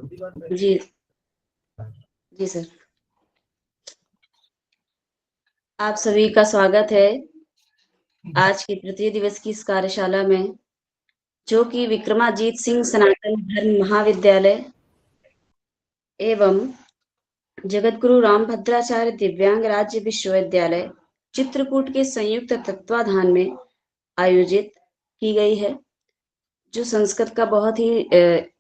जी जी sir, आप सभी का स्वागत है आज की तृतीय दिवस की इस कार्यशाला में, जो कि विक्रमाजीत सिंह सनातन धर्म महाविद्यालय एवं जगतगुरु रामभद्राचार्य दिव्यांग राज्य विश्वविद्यालय चित्रकूट के संयुक्त तत्वाधान में आयोजित की गई है, जो संस्कृत का बहुत ही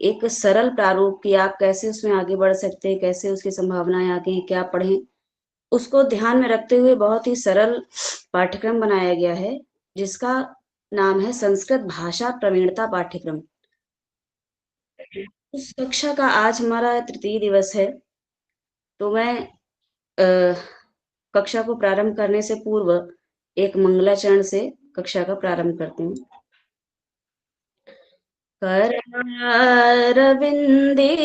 एक सरल प्रारूप कि आप कैसे उसमें आगे बढ़ सकते हैं, कैसे उसकी संभावनाएं आगे हैं, क्या पढ़ें, उसको ध्यान में रखते हुए बहुत ही सरल पाठ्यक्रम बनाया गया है, जिसका नाम है संस्कृत भाषा प्रवीणता पाठ्यक्रम। उस कक्षा का आज हमारा तृतीय दिवस है, तो मैं कक्षा को प्रारंभ करने से पूर्व एक मंगलाचरण से कक्षा का प्रारंभ करती हूँ। करविंदे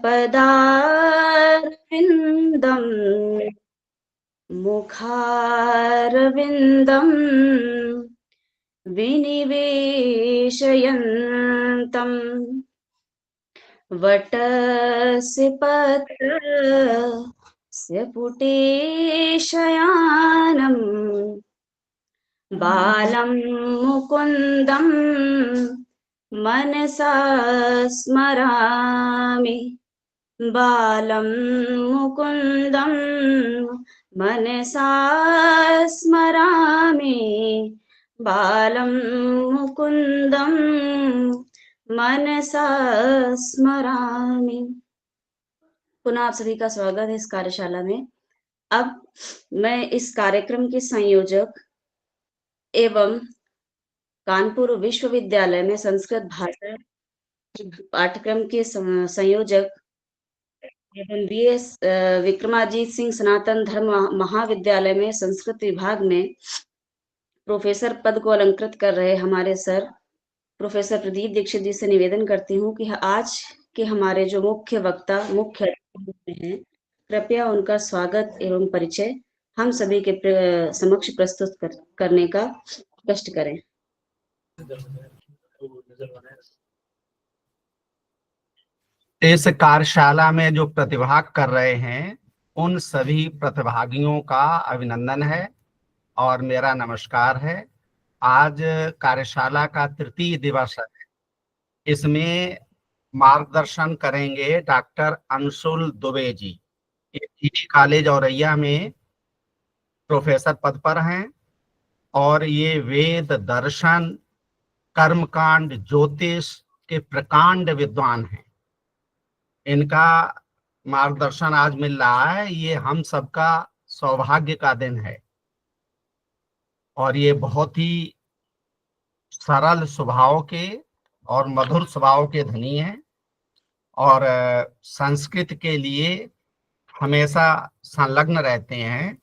पदारविन्दं मुखारविन्दं विनिवेशयन्तं वटस्य पत्रस्य पुटे शयानं बालं मुकुन्दं मनसा स्मरामि बालं मुकुन्दं मनसा स्मरामि बालं मुकुन्दं मनसा स्मरामि। पुनः आप सभी का स्वागत है इस कार्यशाला में। अब मैं इस कार्यक्रम के संयोजक एवं कानपुर विश्वविद्यालय में संस्कृत भाषा पाठ्यक्रम के संयोजक एवं बीएस विक्रमाजीत सिंह सनातन धर्म महाविद्यालय में संस्कृत विभाग में प्रोफेसर पद को अलंकृत कर रहे हमारे सर प्रोफेसर प्रदीप दीक्षित जी से निवेदन करती हूँ कि आज के हमारे जो मुख्य वक्ता मुख्य अतिथि हैं, कृपया उनका स्वागत एवं परिचय हम सभी के समक्ष प्रस्तुत करने का कष्ट करें। इस कार्यशाला में जो प्रतिभाग कर रहे हैं उन सभी प्रतिभागियों का अभिनंदन है और मेरा नमस्कार है। आज कार्यशाला का तृतीय दिवस है। इसमें मार्गदर्शन करेंगे डॉक्टर अंशुल दुबे जी। ये जीडी कॉलेज औरैया में प्रोफेसर पद पर हैं और ये वेद दर्शन कर्मकांड ज्योतिष के प्रकांड विद्वान हैं। इनका मार्गदर्शन आज मिल रहा है, ये हम सबका सौभाग्य का दिन है और ये बहुत ही सरल स्वभाव के और मधुर स्वभाव के धनी हैं और संस्कृत के लिए हमेशा संलग्न रहते हैं।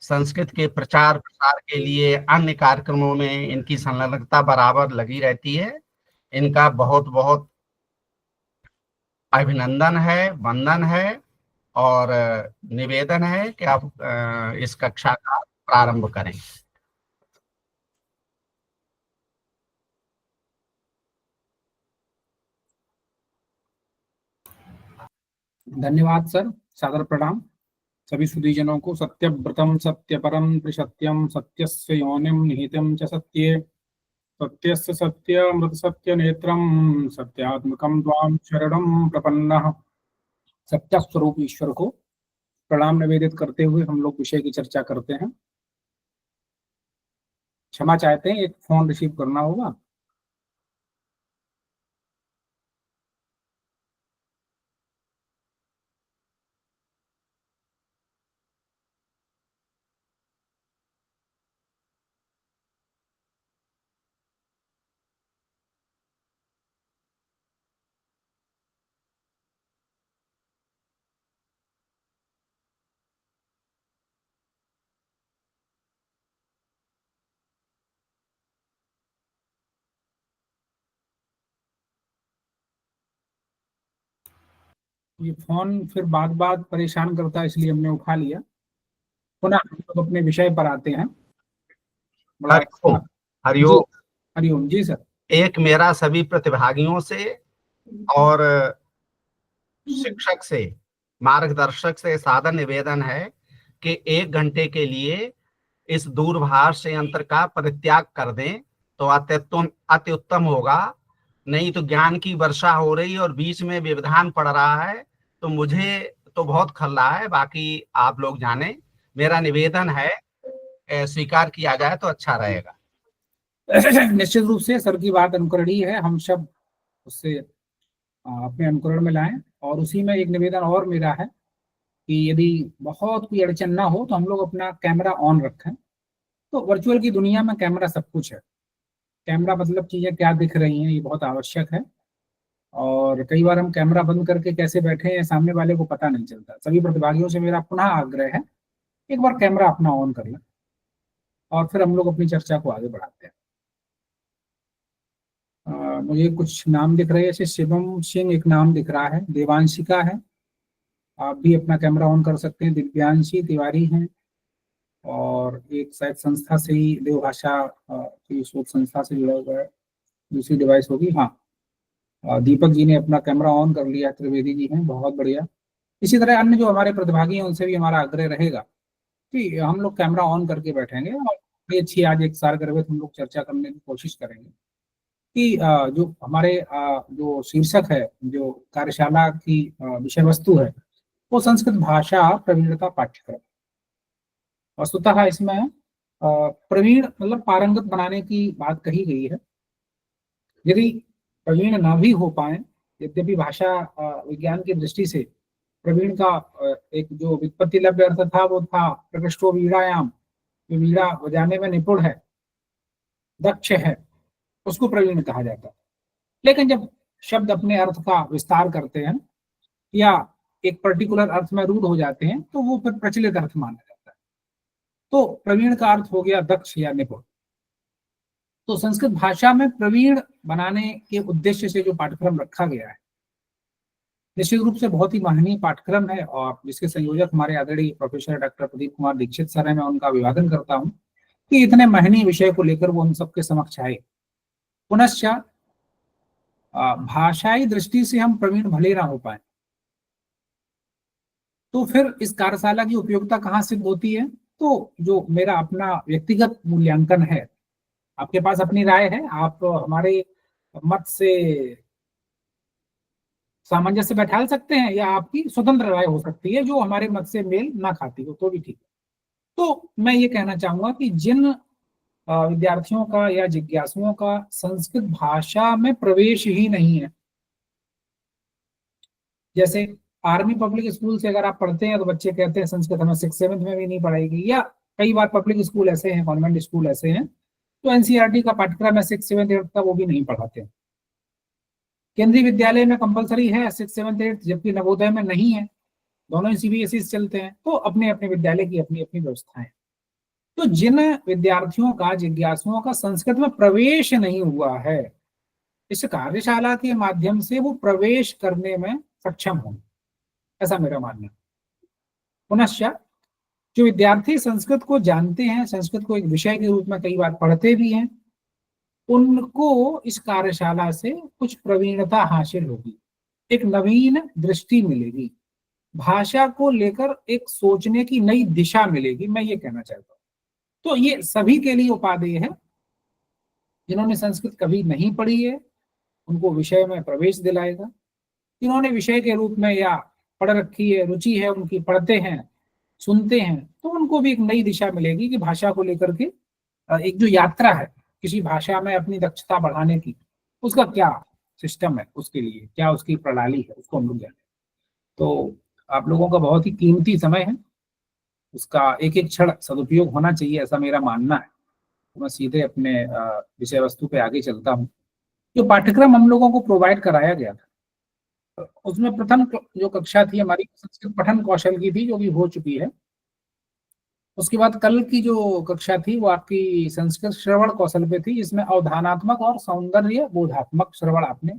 संस्कृत के प्रचार प्रसार के लिए अन्य कार्यक्रमों में इनकी संलग्नता बराबर लगी रहती है। इनका बहुत बहुत अभिनंदन है, वंदन है और निवेदन है कि आप इस कक्षा का प्रारंभ करें। धन्यवाद सर। सादर प्रणाम सभी सुधीजनों को। सत्यव्रतम सत्यपरम त्रिसत्यम सत्यस्य योनिम निहितम च सत्ये सत्यस्य सत्यमृत सत्य नेत्रम सत्यात्मकम त्वाम शरणम प्रपन्नः। सत्य स्वरूप ईश्वर को प्रणाम निवेदित करते हुए हम लोग विषय की चर्चा करते हैं। क्षमा चाहते हैं, एक फोन रिसीव करना होगा। ये फोन फिर बात बात परेशान करता है, इसलिए हमने उठा लिया। पुनः हम लोग अपने विषय पर आते हैं। हरिओम। हरिओम जी सर। एक मेरा सभी प्रतिभागियों से और शिक्षक से, मार्गदर्शक से सादर निवेदन है कि 1 घंटे के लिए इस दूरभाष यंत्र का परित्याग कर दें तो अति उत्तम होगा। नहीं तो ज्ञान की वर्षा हो रही और बीच में व्यवधान पड़ रहा है, तो मुझे तो बहुत खल रहा है, बाकी आप लोग जाने। मेरा निवेदन है, स्वीकार किया जाए तो अच्छा रहेगा। निश्चित रूप से सर की बात अनुकरणीय है, हम सब उससे अपने अनुकरण में लाएं। और उसी में एक निवेदन और मेरा है कि यदि बहुत कोई अड़चन ना हो तो हम लोग अपना कैमरा ऑन रखें। तो वर्चुअल की दुनिया में कैमरा सब कुछ है। कैमरा मतलब चीजें क्या दिख रही हैं ये बहुत आवश्यक है। और कई बार हम कैमरा बंद करके कैसे बैठे हैं सामने वाले को पता नहीं चलता। सभी प्रतिभागियों से मेरा पुनः आग्रह है, एक बार कैमरा अपना ऑन कर लें और फिर हम लोग अपनी चर्चा को आगे बढ़ाते हैं। मुझे कुछ नाम दिख रहे हैं, जैसे शिवम सिंह एक नाम दिख रहा है, देवांशिका है, आप भी अपना कैमरा ऑन कर सकते हैं, दिव्यांशी तिवारी हैं, और एक शायद संस्था से ही देवभाषा की शोध संस्था से जुड़ा हुआ है, दूसरी डिवाइस होगी। हाँ, दीपक जी ने अपना कैमरा ऑन कर लिया, त्रिवेदी जी हैं, बहुत बढ़िया। इसी तरह अन्य जो हमारे प्रतिभागी हैं उनसे भी हमारा आग्रह रहेगा कि हम लोग कैमरा ऑन करके बैठेंगे और बड़ी अच्छी आज एक सार गर्भित हम लोग चर्चा करने की कोशिश करेंगे कि जो हमारे जो शीर्षक है, जो कार्यशाला की विषय वस्तु है, वो संस्कृत भाषा प्रवीणता पाठ्यक्रम। वस्तुतः इसमें प्रवीण मतलब पारंगत बनाने की बात कही गई है। यदि प्रवीण ना भी हो पाए, यद्यपि भाषा विज्ञान की दृष्टि से प्रवीण का एक जो व्युत्पत्ति लभ्य अर्थ था वो था प्रकृष्टो वीणायाम, जो वीणा बजाने में निपुण है, दक्ष है, उसको प्रवीण कहा जाता है। लेकिन जब शब्द अपने अर्थ का विस्तार करते हैं या एक पर्टिकुलर अर्थ में रूढ़ हो जाते हैं तो वो फिर प्रचलित अर्थ माना जाता है। तो प्रवीण का अर्थ हो गया दक्ष या निपुण। तो संस्कृत भाषा में प्रवीण बनाने के उद्देश्य से जो पाठ्यक्रम रखा गया है, निश्चित रूप से बहुत ही महनीय पाठ्यक्रम है और जिसके संयोजक हमारे आदरणीय professor doctor Pradeep Kumar Dixit sir है। मैं उनका अभिवादन करता हूं कि इतने महनीय विषय को लेकर वो हम सबके समक्ष आए। पुनश्च भाषाई दृष्टि से हम प्रवीण भले ना हो पाए तो फिर इस कार्यशाला की उपयोगिता कहाँ सिद्ध होती है? तो जो मेरा अपना व्यक्तिगत मूल्यांकन है, आपके पास अपनी राय है, आप हमारे मत से सामंजस्य बैठा सकते हैं या आपकी स्वतंत्र राय हो सकती है जो हमारे मत से मेल ना खाती हो तो भी ठीक है। तो मैं ये कहना चाहूंगा कि जिन विद्यार्थियों का या जिज्ञासुओं का संस्कृत भाषा में प्रवेश ही नहीं है, जैसे आर्मी पब्लिक स्कूल से अगर आप पढ़ते हैं तो बच्चे कहते हैं संस्कृत हमें 6th-7th में भी नहीं पढ़ाएगी, या कई बार पब्लिक स्कूल ऐसे हैं, कॉन्वेंट स्कूल ऐसे हैं तो एनसीईआरटी का पाठ्यक्रम है 6th, 7th, 8th का, वो भी नहीं पढ़ाते हैं। केंद्रीय विद्यालय में कंपलसरी है 6th, 7th, 8th, जबकि नवोदय में नहीं है, दोनों ही सीबीएसई से चलते हैं। तो अपने अपने विद्यालय की अपनी अपनी व्यवस्थाएं। तो जिन विद्यार्थियों का, जिज्ञासुओं का संस्कृत में प्रवेश नहीं हुआ है, इस कार्यशाला के माध्यम से वो प्रवेश करने में सक्षम होंगे, ऐसा मेरा मानना है। पुनश्च जो विद्यार्थी संस्कृत को जानते हैं, संस्कृत को एक विषय के रूप में कई बार पढ़ते भी हैं, उनको इस कार्यशाला से कुछ प्रवीणता हासिल होगी, एक नवीन दृष्टि मिलेगी, भाषा को लेकर एक सोचने की नई दिशा मिलेगी, मैं ये कहना चाहता हूँ। तो ये सभी के लिए उपादेय है। जिन्होंने संस्कृत कभी नहीं पढ़ी है उनको विषय में प्रवेश दिलाएगा, जिन्होंने विषय के रूप में या पढ़ रखी है, रुचि है उनकी, पढ़ते हैं, सुनते हैं, तो उनको भी एक नई दिशा मिलेगी कि भाषा को लेकर के एक जो यात्रा है किसी भाषा में अपनी दक्षता बढ़ाने की, उसका क्या सिस्टम है, उसके लिए क्या उसकी प्रणाली है, उसको हम लोग जाने। तो आप लोगों का बहुत ही कीमती समय है, उसका एक एक क्षण सदुपयोग होना चाहिए, ऐसा मेरा मानना है। तो मैं सीधे अपने विषय वस्तु पे आगे चलता हूँ। जो पाठ्यक्रम हम लोगों को प्रोवाइड कराया गया था उसमें प्रथम जो कक्षा थी हमारी संस्कृत पठन कौशल की थी, जो कि हो चुकी है। उसके बाद कल की जो कक्षा थी वो आपकी संस्कृत श्रवण कौशल पे थी, जिसमें अवधानात्मक और सौंदर्य बोधात्मक श्रवण आपने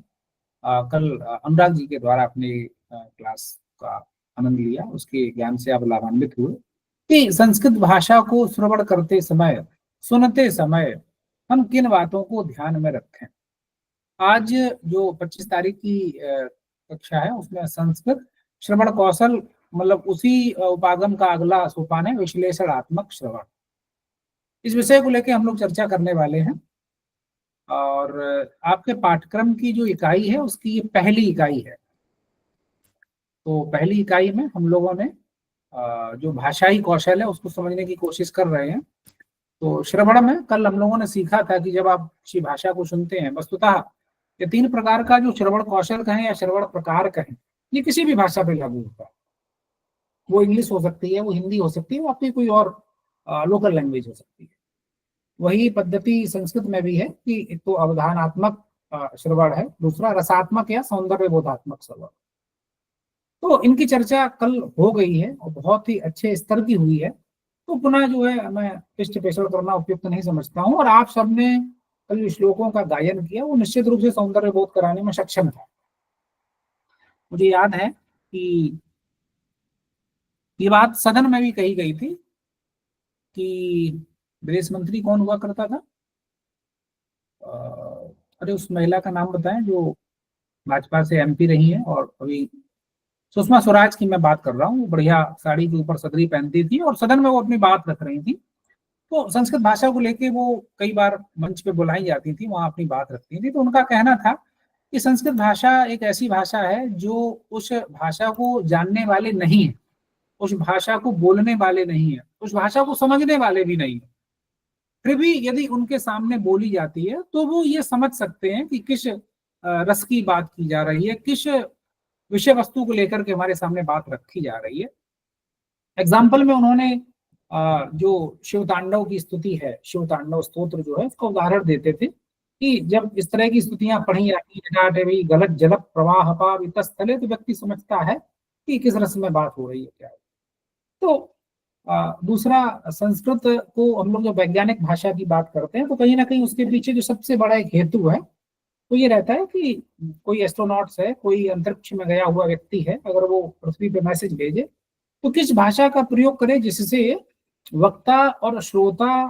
कल अनुराग जी के द्वारा अपने क्लास का आनंद लिया, उसके ज्ञान से आप लाभान्वित हुए कि संस्कृत भाषा को श्रवण करते समय, सुनते समय हम किन बातों को ध्यान में रखें। आज जो 25 तारीख की कक्षा है उसमें संस्कृत श्रवण कौशल, मतलब उसी उपागम का अगला सोपान है विश्लेषणात्मक श्रवण। इस विषय को लेकर हम लोग चर्चा करने वाले हैं। और आपके पाठ्यक्रम की जो इकाई है उसकी ये पहली इकाई है। तो पहली इकाई में हम लोगों ने जो भाषाई कौशल है उसको समझने की कोशिश कर रहे हैं। तो श्रवण में कल हम लोगों ने सीखा था कि जब आप किसी भाषा को सुनते हैं, वस्तुतः ये 3 प्रकार का जो श्रवण कौशल कहें या श्रवण प्रकार कहें, ये किसी भी भाषा पे लागू होता है। वो इंग्लिश हो सकती है, वो हिंदी हो सकती है, वो आपकी कोई और लोकल लैंग्वेज हो सकती है। वही पद्धति संस्कृत में भी है कि एक तो अवधानात्मक श्रवण है, दूसरा रसात्मक या सौंदर्य बोधात्मक श्रवण। तो इनकी चर्चा कल हो गई है और बहुत ही अच्छे स्तर की हुई है। तो पुनः जो है मैं पृष्ठ पेशड़ करना उपयुक्त नहीं समझता हूँ। और आप सबने कल जो श्लोकों का गायन किया वो निश्चित रूप से सौंदर्य बोध कराने में सक्षम था। मुझे याद है कि ये बात सदन में भी कही गई थी कि विदेश मंत्री कौन हुआ करता था, अरे उस महिला का नाम बताएं जो भाजपा से एमपी रही है और अभी, सुषमा स्वराज की मैं बात कर रहा हूँ। बढ़िया साड़ी के ऊपर सदरी पहनती थी और सदन में वो अपनी बात रख रही थी। तो संस्कृत भाषा को लेके वो कई बार मंच पे बुलाई जाती थी, वहां अपनी बात रखती थी। तो उनका कहना था कि संस्कृत भाषा एक ऐसी भाषा है जो उस भाषा को जानने वाले नहीं है, उस भाषा को बोलने वाले नहीं है, उस भाषा को समझने वाले भी नहीं है, फिर भी यदि उनके सामने बोली जाती है तो वो ये समझ सकते हैं कि किस रस की बात की जा रही है, किस विषय वस्तु को लेकर के हमारे सामने बात रखी जा रही है। एग्जाम्पल में उन्होंने जो शिव तांडव की स्तुति है, शिव तांडव स्तोत्र जो है, उसका उदाहरण देते थे कि जब इस तरह की स्तुतियां पढ़ी जाती है, गलत जल प्रवाह पावितस्थले, तो व्यक्ति समझता है कि किस रस में बात हो रही है, क्या है। तो दूसरा, संस्कृत को हम लोग जो वैज्ञानिक भाषा की बात करते हैं तो कहीं ना कहीं उसके पीछे जो सबसे बड़ा एक हेतु है वो ये रहता है कि कोई एस्ट्रोनॉट्स है, कोई अंतरिक्ष में गया हुआ व्यक्ति है, अगर वो पृथ्वी पे मैसेज भेजे तो किस भाषा का प्रयोग करे जिससे वक्ता और श्रोता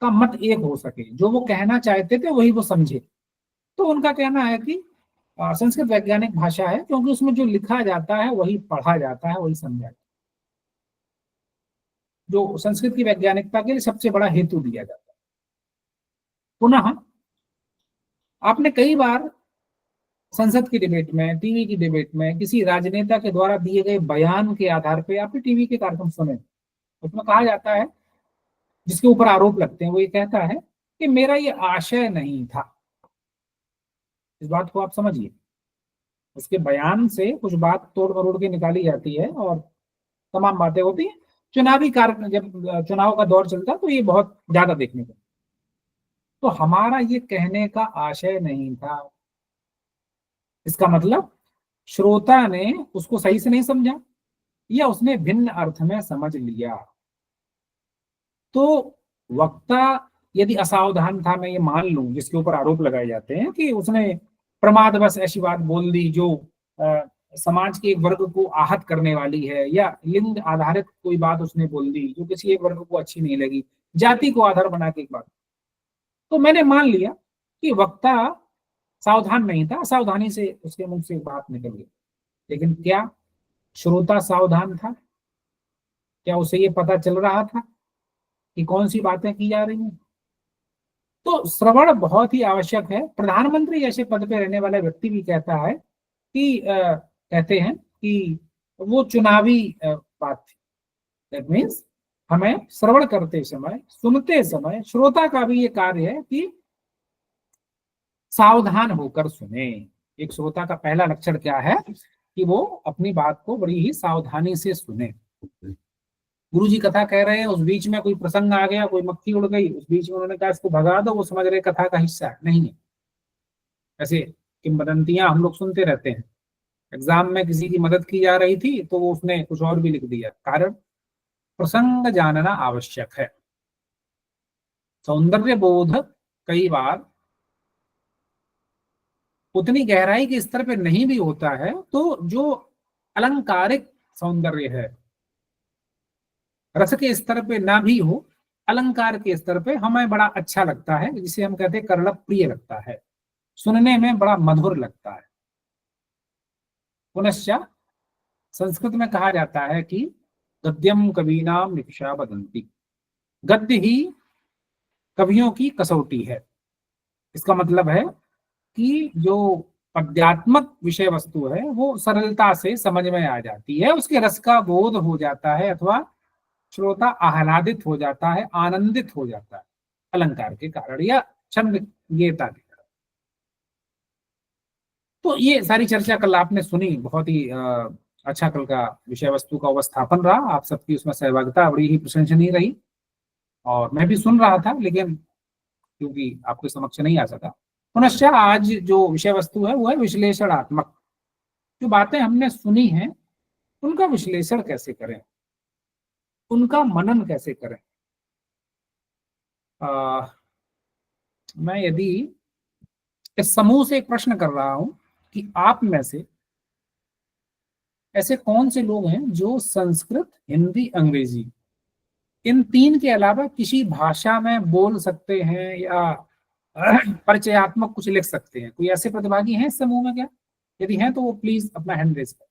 का मत एक हो सके, जो वो कहना चाहते थे वही वो समझे। तो उनका कहना है कि संस्कृत वैज्ञानिक भाषा है क्योंकि उसमें जो लिखा जाता है वही पढ़ा जाता है, वही समझा जाता है, जो संस्कृत की वैज्ञानिकता के लिए सबसे बड़ा हेतु दिया जाता है। पुनः आपने कई बार संसद की डिबेट में, टीवी की डिबेट में किसी राजनेता के द्वारा दिए गए बयान के आधार पर आपने टीवी के कार्यक्रम सुने, उसमें कहा जाता है, जिसके ऊपर आरोप लगते हैं, वो ये कहता है कि मेरा ये आशय नहीं था। इस बात को आप समझिए, उसके बयान से कुछ बात तोड़ मरोड़ के निकाली जाती है और तमाम बातें होती हैं। चुनावी कार्य, जब चुनाव का दौर चलता है तो ये बहुत ज्यादा देखने को, तो हमारा ये कहने का आशय नहीं था। इसका मतलब श्रोता ने उसको सही से नहीं समझा या उसने भिन्न अर्थ में समझ लिया। तो वक्ता यदि असावधान था, मैं ये मान लूं, जिसके ऊपर आरोप लगाए जाते हैं कि उसने प्रमादवश ऐसी बात बोल दी जो समाज के एक वर्ग को आहत करने वाली है, या लिंग आधारित कोई बात उसने बोल दी जो किसी एक वर्ग को अच्छी नहीं लगी, जाति को आधार बना के एक बात, तो मैंने मान लिया कि वक्ता सावधान नहीं था, सावधानी से उसके मुंह से बात निकल गई। लेकिन क्या श्रोता सावधान था? क्या उसे ये पता चल रहा था कि कौन सी बातें की जा रही हैं? तो श्रवण बहुत ही आवश्यक है। प्रधानमंत्री जैसे पद पे रहने वाला व्यक्ति भी कहता है कि कहते हैं कि वो चुनावी बात थी। दैट मीन्स हमें श्रवण करते समय, सुनते समय श्रोता का भी ये कार्य है कि सावधान होकर सुने। एक श्रोता का पहला लक्षण क्या है कि वो अपनी बात को बड़ी ही सावधानी से सुने। गुरु जी कथा कह रहे हैं, उस बीच में कोई प्रसंग आ गया, कोई मक्खी उड़ गई, उस बीच में उन्होंने कहा इसको भगा दो, वो समझ रहे कथा का हिस्सा है, नहीं है। ऐसे किंवदंतियां हम लोग सुनते रहते हैं। एग्जाम में किसी की मदद की जा रही थी तो वो उसने कुछ और भी लिख दिया, कारण प्रसंग जानना आवश्यक है। सौंदर्य बोध कई बार उतनी गहराई के स्तर पे नहीं भी होता है, तो जो अलंकारिक सौंदर्य है, रस के स्तर पे ना भी हो, अलंकार के स्तर पे हमें बड़ा अच्छा लगता है, जिसे हम कहते हैं कर्णप्रिय लगता है। सुनने में बड़ा मधुर लगता है। पुनश्च संस्कृत में कहा जाता है कि गद्यम कवीनाम निकषा वदंती, गद्य ही कवियों की कसौटी है। इसका मतलब है कि जो पद्यात्मक विषय वस्तु है वो सरलता से समझ में आ जाती है, उसके रस का बोध हो जाता है अथवा श्रोता आह्लादित हो जाता है, आनंदित हो जाता है अलंकार के कारण या छंद गेयता के कारण। तो ये सारी चर्चा कल आपने सुनी, बहुत ही अच्छा कल का विषय वस्तु का उपस्थापन रहा, आप सबकी उसमें सहभागिता बड़ी ही प्रशंसनीय रही और मैं भी सुन रहा था, लेकिन क्योंकि आपके समक्ष नहीं आ सका। पुनश्च आज जो विषय वस्तु है वो है विश्लेषणात्मक। जो बातें हमने सुनी हैं उनका विश्लेषण कैसे करें, उनका मनन कैसे करें। मैं यदि इस समूह से एक प्रश्न कर रहा हूं कि आप में से ऐसे कौन से लोग हैं जो संस्कृत, हिंदी, अंग्रेजी इन तीन के अलावा किसी भाषा में बोल सकते हैं या परिचयात्मक कुछ लिख सकते हैं? कोई ऐसे प्रतिभागी हैं इस समूह में क्या? यदि हैं तो वो प्लीज अपना हैंड रेज करें।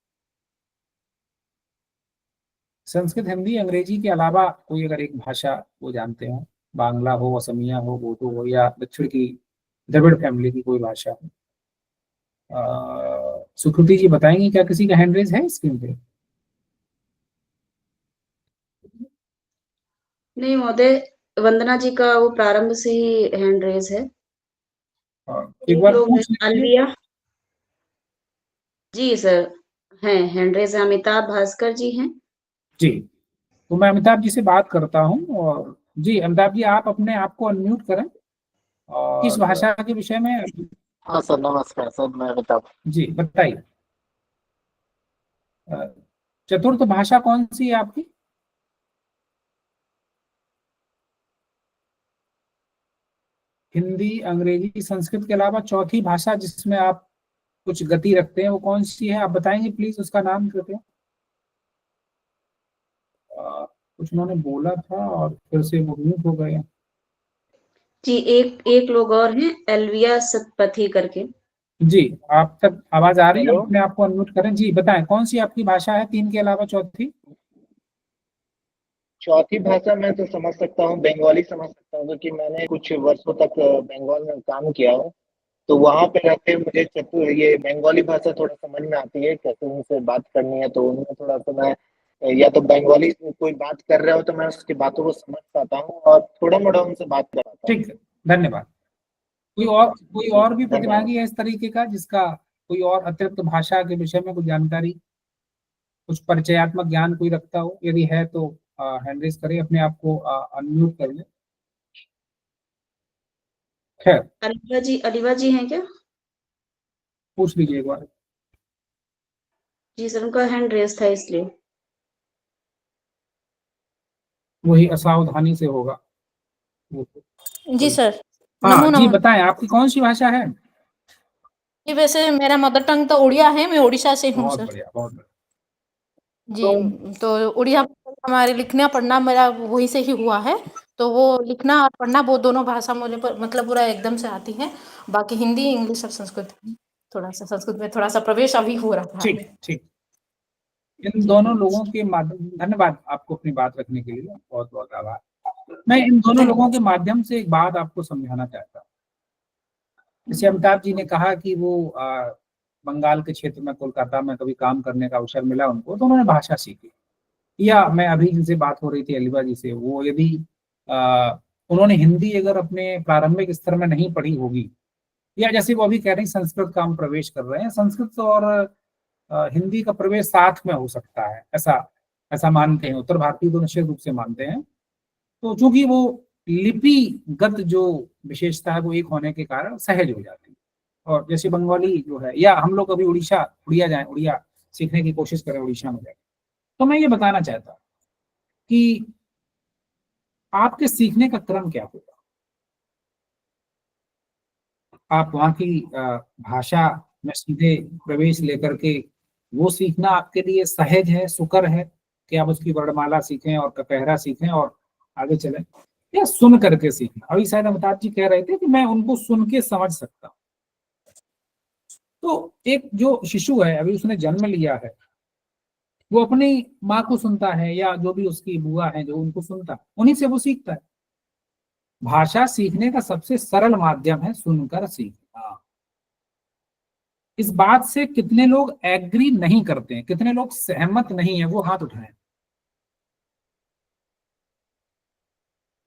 संस्कृत, हिंदी, अंग्रेजी के अलावा कोई अगर एक भाषा वो जानते हो, बांग्ला हो, असमिया हो, बोडो हो या दक्षिण की द्रविड़ फैमिली की कोई भाषा हो। सुकृति जी बताएंगे क्या किसी का हैंड रेज है स्क्रीन पे? नहीं महोदय, वंदना जी का वो प्रारंभ से ही हैंड रेज है। एक बार लोग पूछ लीजिए। अलविया जी सर हैं, हैंड रेज है। अमिताभ भास्कर जी हैं। जी, तो मैं अमिताभ जी से बात करता हूँ। और जी अमिताभ जी, आप अपने आप को अनम्यूट करें और किस भाषा के विषय में? हाँ सर, नमस्कार सर, मैं अमिताभ। जी बताइए। चतुर्थ भाषा कौन सी है आपकी? हिंदी, अंग्रेजी, संस्कृत के अलावा चौथी भाषा जिसमें आप कुछ गति रखते हैं वो कौन सी है? आप बताएंगे प्लीज उसका नाम कृपया। कुछ उन्होंने बोला था और फिर से वो म्यूट हो गए। जी एक लोग और हैं, एल्विया सतपथी करके। जी, आप तक आवाज आ रही है? हेलो? अपने आप को अनम्यूट करें। जी बताएं, कौन सी आपकी भाषा है तीन के अलावा चौथी? चौथी भाषा मैं तो समझ सकता हूँ, बंगाली समझ सकता हूँ, क्योंकि मैंने कुछ वर्षों तक बंगाल में काम किया हूँ। तो वहां पे रहते मुझे ये बंगाली भाषा थोड़ा समझ में आती है, कैसे उनसे बात करनी है। तो उनमें थोड़ा सा मैं या तो बंगाली कोई बात कर रहे हो तो मैं उसकी बातों को समझ पाता हूँ और थोड़ा मोड़ा उनसे बात कर पाता हूँ। ठीक है, धन्यवाद। कोई और भी प्रतिभागी है इस तरीके का जिसका कोई और अतिरिक्त भाषा के विषय में कुछ जानकारी, कुछ परिचयात्मक ज्ञान कोई रखता हो? यदि है तो हैंड रेज करें, अपने आप को अनम्यूट कर ले। खैर, अलीवा जी हैं क्या? पूछ लीजिए एक बार। जी सर, उनका हैंड रेज था इसलिए। वही असावधानी से होगा। जी सर, हाँ नमो जी नमः। बताएं, आपकी कौन सी भाषा है? जी वैसे मेरा मदर टंग तो उड़िया है, मैं उड़ीसा से हूँ बहुत सर। बढ़िया, बहुत बढ़िया। जी तो उड़िया हमारे लिखना पढ़ना मेरा वहीं से ही हुआ है, तो वो लिखना और पढ़ना वो दोनों भाषा मुझे मतलब पूरा एकदम से आती है। बाकी हिंदी, इंग्लिश और संस्कृत, थोड़ा सा संस्कृत में थोड़ा सा प्रवेश अभी हो रहा है। ठीक ठीक। इन दोनों लोगों के माध्यम, धन्यवाद आपको अपनी बात रखने के लिए, बहुत बहुत आभार। मैं इन दोनों लोगों के माध्यम से एक बात आपको समझाना चाहता हूँ। जैसे अमिताभ जी ने कहा कि वो बंगाल के क्षेत्र में, कोलकाता में कभी काम करने का अवसर मिला उनको, तो उन्होंने भाषा सीखी। या मैं अभी जिनसे बात हो रही थी अलीबा जी से, वो यदि उन्होंने हिंदी अगर अपने प्रारंभिक स्तर में नहीं पढ़ी होगी, या जैसे वो अभी कह रहे हैं संस्कृत का हम प्रवेश कर रहे हैं, संस्कृत और हिंदी का प्रवेश साथ में हो सकता है, ऐसा मानते हैं उत्तर भारतीय, तो निश्चित रूप से मानते हैं। तो चूंकि वो लिपिगत जो विशेषता है वो एक होने के कारण सहज हो जाती है। और जैसे बंगाली जो है, या हम लोग अभी उड़िया सीखने की कोशिश करें उड़ीसा में जाए, तो मैं ये बताना चाहता हूँ कि आपके सीखने का क्रम क्या होगा। आप वहाँ की भाषा में सीधे प्रवेश लेकर के वो सीखना आपके लिए सहज है, सुकर है कि आप उसकी वर्णमाला सीखें और कपहरा सीखें और आगे चलें, या सुन करके सीखना? अभी शायद अमिताभ जी कह रहे थे कि मैं उनको सुन के समझ सकता हूँ। तो एक जो शिशु है, अभी उसने जन्म लिया है, वो अपनी माँ को सुनता है या जो भी उसकी बुआ है जो उनको सुनता है, उन्हीं से वो सीखता है। भाषा सीखने का सबसे सरल माध्यम है सुनकर सीखना। इस बात से कितने लोग एग्री नहीं करते हैं, कितने लोग सहमत नहीं है, वो हाथ उठाएं।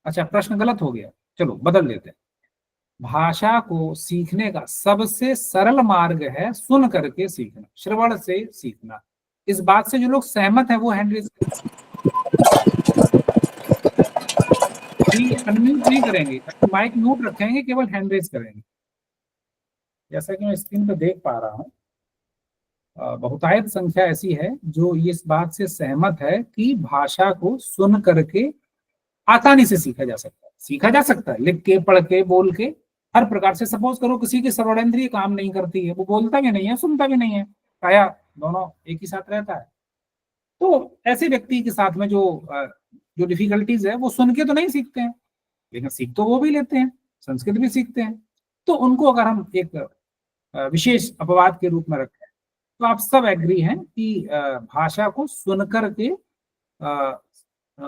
अच्छा, प्रश्न गलत हो गया, चलो बदल देते हैं। भाषा को सीखने का सबसे सरल मार्ग है सुन करके सीखना, श्रवण से सीखना। इस बात से जो लोग सहमत हैं वो हैंड रेज करें। अनम्यूट नहीं करेंगे, माइक म्यूट रखेंगे, केवल हैंड रेज करेंगे। जैसा कि मैं स्क्रीन पर देख पा रहा हूँ, बहुतायत संख्या ऐसी है जो इस बात से सहमत है कि भाषा को सुन करके आसानी से सीखा जा सकता है। सीखा जा सकता है लिख के, पढ़ के, बोल के, हर प्रकार से। सपोज करो किसी की सर्वोडेंद्रिय काम नहीं करती है, वो बोलता भी नहीं है, सुनता भी नहीं है, काया दोनों एक ही साथ रहता है, तो ऐसे व्यक्ति के साथ में जो डिफिकल्टीज है वो सुन के तो नहीं सीखते हैं, लेकिन सीख तो वो भी लेते हैं, संस्कृत भी सीखते हैं। तो उनको अगर हम एक विशेष अपवाद के रूप में रखें तो आप सब एग्री हैं कि भाषा को सुन करके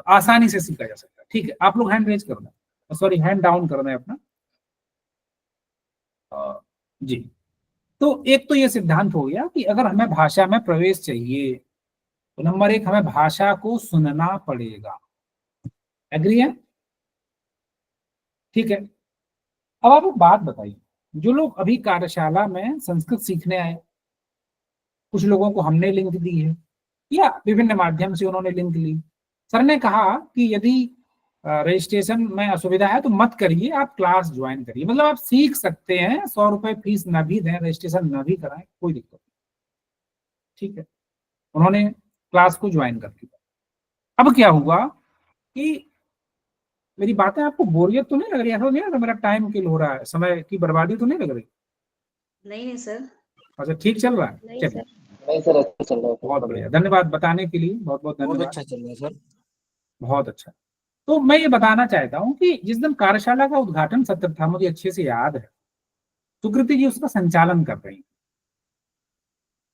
आसानी से सीखा जा सकता है। ठीक है, आप लोग हैंड रेज करना, सॉरी हैंड डाउन करना है अपना। जी, तो एक तो ये सिद्धांत हो गया कि अगर हमें भाषा में प्रवेश चाहिए तो नंबर एक, हमें भाषा को सुनना पड़ेगा। एग्री है? ठीक है। अब आप एक बात बताइए, जो लोग अभी कार्यशाला में संस्कृत सीखने आए, कुछ लोगों को हमने लिंक दी है या विभिन्न माध्यम से उन्होंने लिंक ली। सर ने कहा कि यदि रजिस्ट्रेशन में असुविधा है तो मत करिए, आप क्लास ज्वाइन करिए। मतलब आप सीख सकते हैं, 100 रुपए फीस न भी दें, रजिस्ट्रेशन न भी कराएं, कोई दिक्कत नहीं। ठीक है, उन्होंने क्लास को ज्वाइन कर लिया। अब क्या हुआ कि मेरी बातें आपको बोरियत तो नहीं लग रही, ऐसा नहीं लग, मेरा टाइम किल हो रहा है, समय की बर्बादी तो नहीं लग रही? नहीं सर। अच्छा, ठीक चल रहा है? नहीं सर, अच्छा चल रहा है। बहुत बढ़िया, धन्यवाद बताने के लिए, बहुत बहुत बहुत धन्यवाद। अच्छा चल रहा है सर। बहुत अच्छा। तो मैं ये बताना चाहता हूँ कि जिस दिन कार्यशाला का उद्घाटन सत्र था, मुझे अच्छे से याद है, सुकृति जी उसका संचालन कर रही,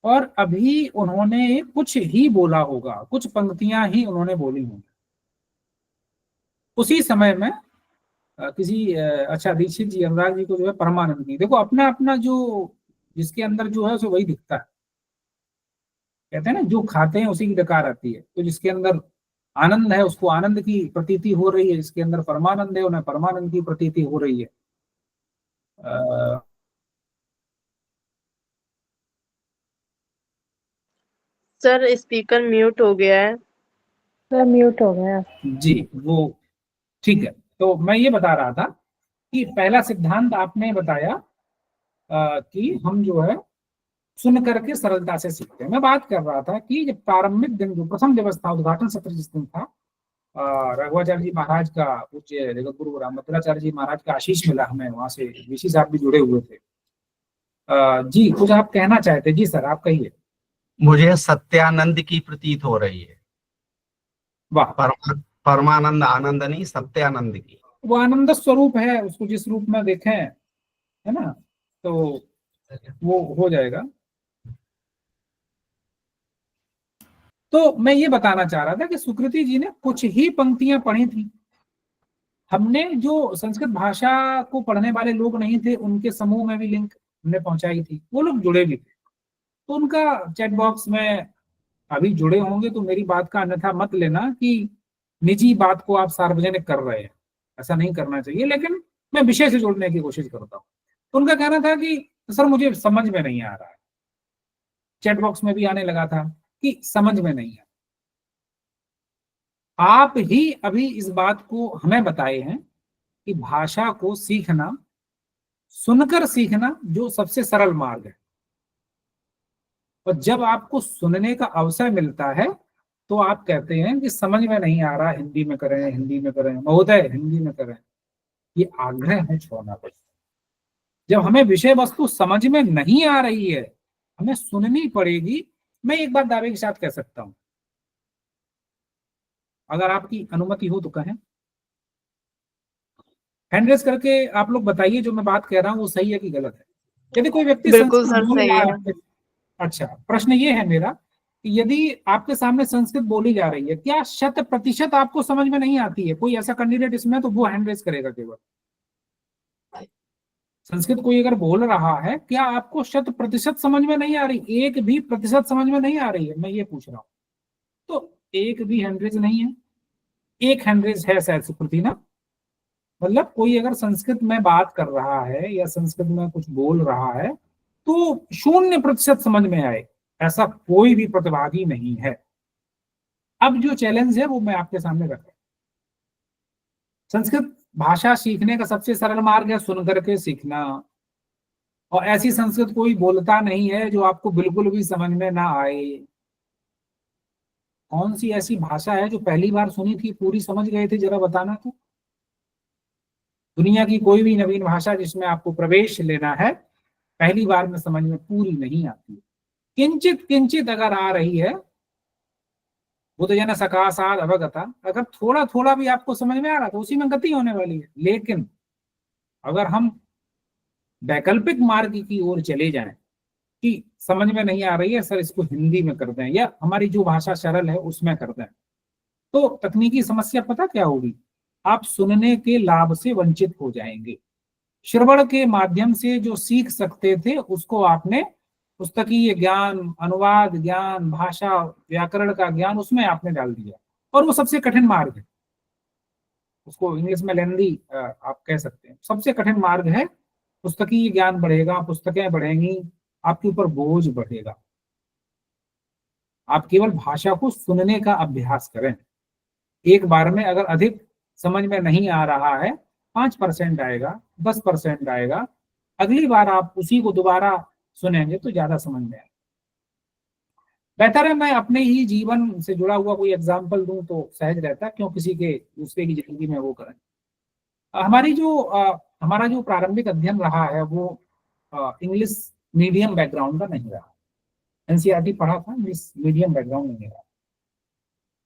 और अभी उन्होंने कुछ ही बोला होगा, कुछ पंक्तियां ही उन्होंने बोली होंगी। उसी समय में किसी अच्छा दीक्षित जी, अनुराग जी को जो है परमानंद की, देखो अपना अपना जो जिसके अंदर जो है उसे वही दिखता है। कहते हैं ना, जो खाते हैं उसी की डकार आती है। तो जिसके अंदर आनंद है उसको आनंद की प्रतीति हो रही है, जिसके अंदर परमानंद है उन्हें परमानंद की प्रतीति हो रही है। सर स्पीकर म्यूट हो गया है। सर म्यूट हो गया जी, वो ठीक है। तो मैं ये बता रहा था कि पहला सिद्धांत आपने बताया कि हम जो है सुन करके सरलता से सीखते हैं। मैं बात कर रहा था कि जब प्रारंभिक दिन, जो प्रथम दिवस था, उद्घाटन सत्र जिस दिन था, रघुवाचार्य जी महाराज का, पूज्य जगत गुरु रामभद्राचार्य जी महाराज का आशीष मिला हमें, वहां से वीसी साहब भी जुड़े हुए थे। जी, कुछ आप कहना चाहते? जी सर, आप कहिए। मुझे सत्यानंद की प्रतीत हो रही है। वाह, परमानंद आनंद नहीं, सत्यानंद की। वो आनंद स्वरूप है, उसको जिस रूप में देखें, है ना, तो वो हो जाएगा। तो मैं ये बताना चाह रहा था कि सुकृति जी ने कुछ ही पंक्तियां पढ़ी थी। हमने जो संस्कृत भाषा को पढ़ने वाले लोग नहीं थे, उनके समूह में भी लिंक हमने पहुंचाई थी, वो लोग जुड़े भी थे। तो उनका चैट बॉक्स में अभी जुड़े होंगे, तो मेरी बात का अन्यथा मत लेना कि निजी बात को आप सार्वजनिक कर रहे हैं, ऐसा नहीं करना चाहिए। लेकिन मैं विषय से जोड़ने की कोशिश करता हूँ। तो उनका कहना था कि सर मुझे समझ में नहीं आ रहा है, चैट बॉक्स में भी आने लगा था कि समझ में नहीं है। आप ही अभी इस बात को हमें बताए हैं कि भाषा को सीखना, सुनकर सीखना जो सबसे सरल मार्ग है, और जब आपको सुनने का अवसर मिलता है तो आप कहते हैं कि समझ में नहीं आ रहा, हिंदी में करें, हिंदी में करें, महोदय हिंदी में करें। ये आग्रह है छोड़ना पड़ेगा। जब हमें विषय वस्तु समझ में नहीं आ रही है, हमें सुननी पड़ेगी। मैं एक बात दावे के साथ कह सकता हूं, अगर आपकी अनुमति हो तो कहें। हैंड रेज करके आप लोग बताइए जो मैं बात कह रहा हूं वो सही है कि गलत है। यदि कोई व्यक्ति बिल्कुल संस्कृत सर, बोल सही रहा है। है, अच्छा प्रश्न ये है मेरा कि यदि आपके सामने संस्कृत बोली जा रही है, क्या 100% आपको समझ में नहीं आती है? कोई ऐसा कैंडिडेट इसमें तो वो हैंड रेज करेगा केवल। संस्कृत कोई अगर बोल रहा है, क्या आपको 100% समझ में नहीं आ रही? 1% समझ में नहीं आ रही है, मैं ये पूछ रहा हूँ। तो एक भी हैंड रेज नहीं है, एक हैंड रेज है शायद सुकृति ना। मतलब कोई अगर संस्कृत में बात कर रहा है या संस्कृत में कुछ बोल रहा है तो 0% समझ में आए, ऐसा कोई भी प्रतिभागी नहीं है। अब जो चैलेंज है वो मैं आपके सामने रख रहा हूं। संस्कृत भाषा सीखने का सबसे सरल मार्ग है सुन करके सीखना, और ऐसी संस्कृत कोई बोलता नहीं है जो आपको बिल्कुल भी समझ में ना आए। कौन सी ऐसी भाषा है जो पहली बार सुनी थी पूरी समझ गए थे, जरा बताना तो। दुनिया की कोई भी नवीन भाषा जिसमें आपको प्रवेश लेना है, पहली बार में समझ में पूरी नहीं आती। किंचित किंचित अगर आ रही है, बुद्ध जन सकाशाद अवगता, अगर थोड़ा थोड़ा भी आपको समझ में आ रहा तो उसी में गति होने वाली है। लेकिन अगर हम वैकल्पिक मार्ग की ओर चले जाएं कि समझ में नहीं आ रही है सर, इसको हिंदी में कर दें या हमारी जो भाषा सरल है उसमें कर दें, तो तकनीकी समस्या पता क्या होगी? आप सुनने के लाभ से वंचित हो जाएंगे। श्रवण के माध्यम से जो सीख सकते थे उसको आपने पुस्तकीय ज्ञान, अनुवाद ज्ञान, भाषा व्याकरण का ज्ञान उसमें आपने डाल दिया, और वो सबसे कठिन मार्ग है। उसको इंग्लिश में लेंदी आप कह सकते हैं। सबसे कठिन मार्ग है। पुस्तकीय ज्ञान बढ़ेगा, पुस्तकें बढ़ेंगी, आपके ऊपर बोझ बढ़ेगा। आप केवल भाषा को सुनने का अभ्यास करें। एक बार में अगर अधिक समझ में नहीं आ रहा है, 5% आएगा, 10% आएगा, अगली बार आप उसी को दोबारा सुनेंगे तो ज्यादा समझ में आएगा। बेहतर है मैं अपने ही जीवन से जुड़ा हुआ कोई एग्जाम्पल दूं तो सहज रहता, क्यों किसी के दूसरे की जिंदगी में वो करें। हमारा जो प्रारंभिक अध्ययन रहा है वो इंग्लिश मीडियम बैकग्राउंड का नहीं रहा। एनसीईआरटी पढ़ा था, इंग्लिश मीडियम बैकग्राउंड नहीं रहा।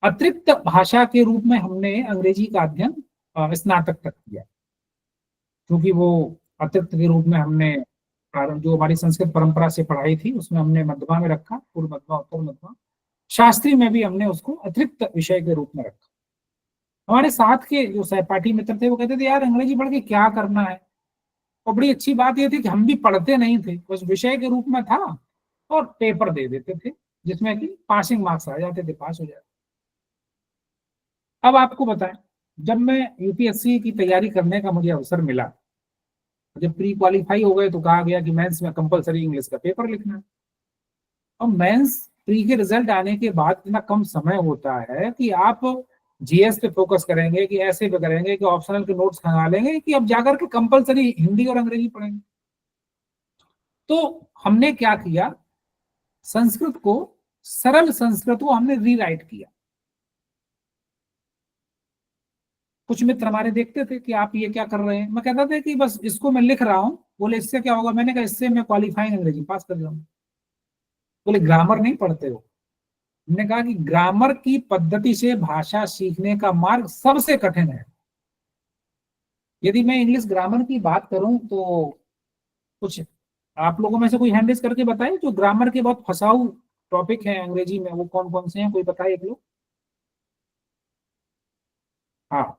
अतिरिक्त भाषा के रूप में हमने अंग्रेजी का अध्ययन स्नातक तक किया, क्योंकि वो अतिरिक्त के रूप में हमने जो हमारी संस्कृत परंपरा से पढ़ाई थी उसमें हमने मध्यमा में रखा, पूर्व मध्यमा, उत्तर मध्यमा, शास्त्री में भी हमने उसको अतिरिक्त विषय के रूप में रखा। हमारे साथ के जो सहपाठी मित्र थे वो कहते थे यार अंग्रेजी पढ़ के क्या करना है, और बड़ी अच्छी बात ये थी कि हम भी पढ़ते नहीं थे, बस विषय के रूप में था और पेपर दे देते थे जिसमें कि पासिंग मार्क्स आ जाते थे, पास हो जाते। अब आपको बताएं, जब मैं यूपीएससी की तैयारी करने का मुझे अवसर मिला, जब प्री क्वालिफाई हो गए तो कहा गया कि मेंस में कंपलसरी इंग्लिश का पेपर लिखना है। और मेंस प्री के रिजल्ट आने के बाद इतना कम समय होता है कि आप जीएस पे फोकस करेंगे कि ऐसे पे करेंगे कि ऑप्शनल के नोट्स खंगा लेंगे कि अब जाकर के कंपलसरी हिंदी और अंग्रेजी पढ़ेंगे। तो हमने क्या किया, संस्कृत को, सरल संस्कृत को हमने रीराइट किया। कुछ मित्र हमारे देखते थे कि आप ये क्या कर रहे हैं, मैं कहता था कि बस इसको मैं लिख रहा हूं। बोले इससे क्या होगा? मैंने कहा इससे मैं क्वालिफाइंग अंग्रेजी पास कर जाऊंगा। बोले ग्रामर नहीं पढ़ते हो? हमने कहा कि ग्रामर की पद्धति से भाषा सीखने का मार्ग सबसे कठिन है। यदि मैं इंग्लिश ग्रामर की बात करूं तो कुछ आप लोगों में से कोई हैंड रेज करके बताए जो ग्रामर के बहुत फंसाऊ टॉपिक है अंग्रेजी में, वो कौन कौन से हैं, कोई बताए एक लोग? हाँ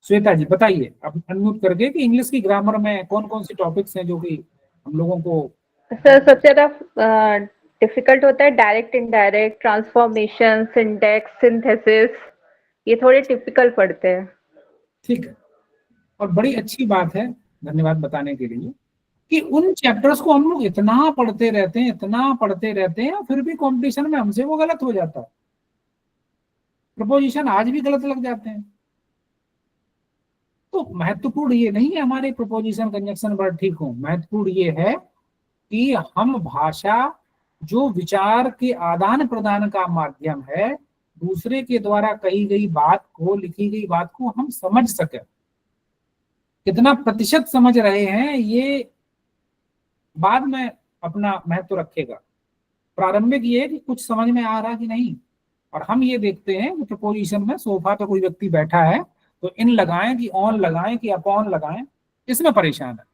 श्वेता जी बताइए, आप अनम्यूट करके कि इंग्लिश की ग्रामर में कौन कौन सी टॉपिक्स हैं जो कि हम लोगों को। सर सबसे ज्यादा डिफिकल्ट होता है direct, indirect, transformation, syntax, synthesis, ये थोड़े टिपिकल पढ़ते हैं। ठीक है, और बड़ी अच्छी बात है, धन्यवाद बताने के लिए, कि उन चैप्टर्स को हम लोग इतना पढ़ते रहते हैं, इतना पढ़ते रहते हैं, फिर भी कंपटीशन में हमसे वो गलत हो जाता है। प्रपोजिशन आज भी गलत लग जाते हैं। तो महत्वपूर्ण ये नहीं है हमारे प्रपोजिशन कंजक्शन वर्ड ठीक हो, महत्वपूर्ण ये है कि हम भाषा जो विचार के आदान प्रदान का माध्यम है, दूसरे के द्वारा कही गई बात को, लिखी गई बात को हम समझ सके। कितना प्रतिशत समझ रहे हैं ये बाद में अपना महत्व रखेगा। प्रारंभिक ये है कि कुछ समझ में आ रहा कि नहीं, और हम ये देखते हैं कि प्रपोजिशन में सोफा पे कोई व्यक्ति बैठा है तो इन लगाएं कि ऑन लगाएं कि अपॉन लगाएं, इसमें परेशान है।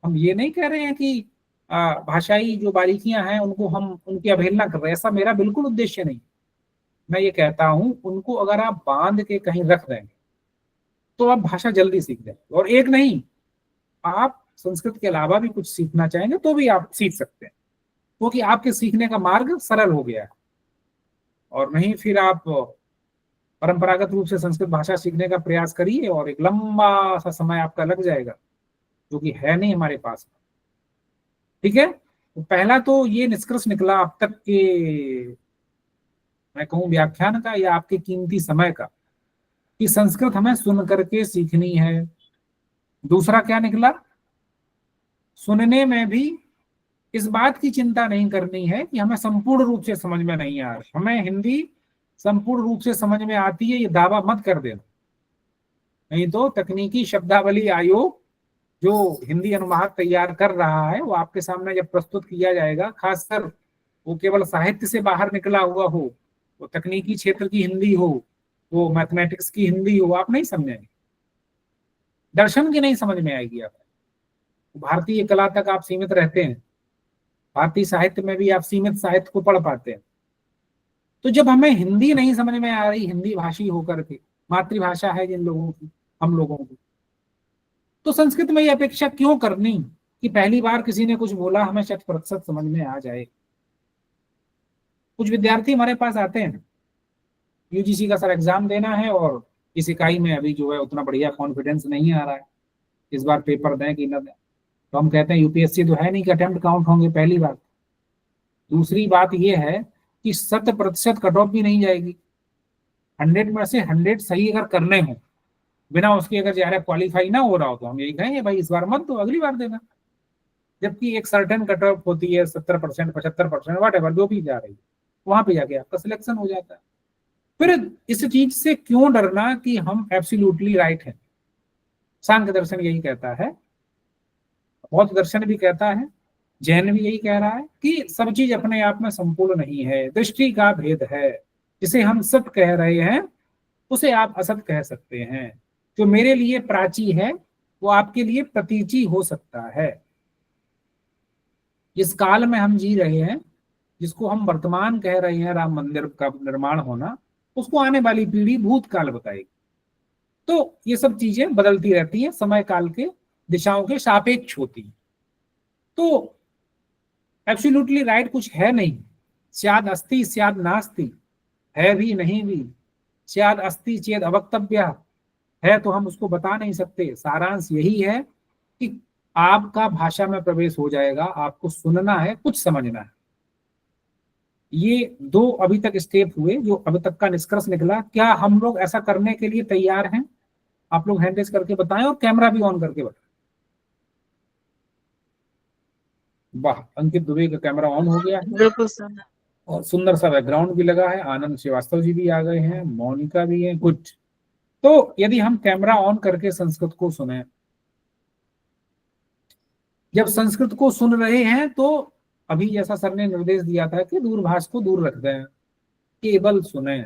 हम ये नहीं कह रहे हैं कि भाषाई जो बारीकियां हैं उनको हम उनकी अवहेलना कर रहे हैं, ऐसा मेरा बिल्कुल उद्देश्य नहीं। मैं ये कहता हूं उनको अगर आप बांध के कहीं रख देंगे तो आप भाषा जल्दी सीख जाएंगे। और एक नहीं, आप संस्कृत के अलावा भी कुछ सीखना चाहेंगे तो भी आप सीख सकते हैं, क्योंकि आपके सीखने का मार्ग सरल हो गया है। और नहीं फिर आप परंपरागत रूप से संस्कृत भाषा सीखने का प्रयास करिए और एक लंबा सा समय आपका लग जाएगा, जो कि है नहीं हमारे पास। ठीक है, तो पहला तो ये निष्कर्ष निकला अब तक के, मैं कहूं व्याख्यान का या आपके कीमती समय का, कि संस्कृत हमें सुन करके सीखनी है। दूसरा क्या निकला, सुनने में भी इस बात की चिंता नहीं करनी है कि हमें संपूर्ण रूप से समझ में नहीं आ रहा। हमें हिंदी संपूर्ण रूप से समझ में आती है, ये दावा मत कर देना, नहीं तो तकनीकी शब्दावली आयोग जो हिंदी अनुवाद तैयार कर रहा है वो आपके सामने जब प्रस्तुत किया जाएगा, खासकर वो केवल साहित्य से बाहर निकला हुआ हो, वो तकनीकी क्षेत्र की हिंदी हो, वो मैथमेटिक्स की हिंदी हो, आप नहीं समझेंगे, दर्शन की नहीं समझ में आएगी आपको। भारतीय कला तक आप सीमित रहते हैं, भारतीय साहित्य में भी आप सीमित साहित्य को पढ़ पाते हैं। तो जब हमें हिंदी नहीं समझ में आ रही, हिंदी भाषी होकर के, मातृभाषा है जिन लोगों की, हम लोगों की, तो संस्कृत में ये अपेक्षा क्यों करनी कि पहली बार किसी ने कुछ बोला हमें 100% समझ में आ जाए। कुछ विद्यार्थी हमारे पास आते हैं, यूजीसी का सर एग्जाम देना है और इस इकाई में अभी जो है उतना बढ़िया कॉन्फिडेंस नहीं आ रहा है, इस बार पेपर दें कि न दें। तो हम कहते हैं यूपीएससी तो है नहीं कि अटेम्प्ट काउंट होंगे, पहली बात। दूसरी बात यह है कि 100% कट ऑफ भी नहीं जाएगी। 100 में से 100 सही अगर करने हो, बिना उसके अगर ज़्यादा क्वालिफाई ना हो रहा हो, तो हम यही कहेंगे भाई इस बार मत दो, अगली बार देना। जबकि एक सर्टेन कट ऑफ होती है 70%, 75%, व्हाटएवर जो भी जा रही है, वहां पे जाके आपका सिलेक्शन हो जाता है। फिर इस चीज से क्यों डरना कि हम एब्सोल्युटली राइट हैं। सांख्य दर्शन यही कहता है, बौद्ध दर्शन भी कहता है, जैन भी यही कह रहा है कि सब चीज अपने आप में संपूर्ण नहीं है, दृष्टि का भेद है। जिसे हम सत्य कह रहे हैं उसे आप असत कह सकते हैं। जो मेरे लिए प्राची है वो आपके लिए प्रतीची हो सकता है। जिस काल में हम जी रहे हैं, जिसको हम वर्तमान कह रहे हैं, राम मंदिर का निर्माण होना, उसको आने वाली पीढ़ी भूतकाल बताएगी। तो ये सब चीजें बदलती रहती हैं, समय काल के दिशाओं के सापेक्ष होती हैं। तो एब्सोल्युटली राइट कुछ है नहीं। स्याद अस्ति स्याद नास्ति, है भी नहीं भी। स्याद अस्ति चेद अवक्तव्य, है तो हम उसको बता नहीं सकते। सारांश यही है कि आपका भाषा में प्रवेश हो जाएगा, आपको सुनना है, कुछ समझना है। ये 2 अभी तक स्टेप हुए जो अभी तक का निष्कर्ष निकला। क्या हम लोग ऐसा करने के लिए तैयार हैं? आप लोग हैंड रेज करके बताएं और कैमरा भी ऑन करके बताएं। वाह, अंकित दुबे का कैमरा ऑन हो गया है बिल्कुल सर। और सुंदर सा बैकग्राउंड भी लगा है। आनंद श्रीवास्तव जी भी आ गए हैं, मोनिका भी है, गुड। तो यदि हम कैमरा ऑन करके संस्कृत को सुने, जब संस्कृत को सुन रहे हैं तो अभी जैसा सर ने निर्देश दिया था कि दूरभाष को दूर रख दें, केवल सुने।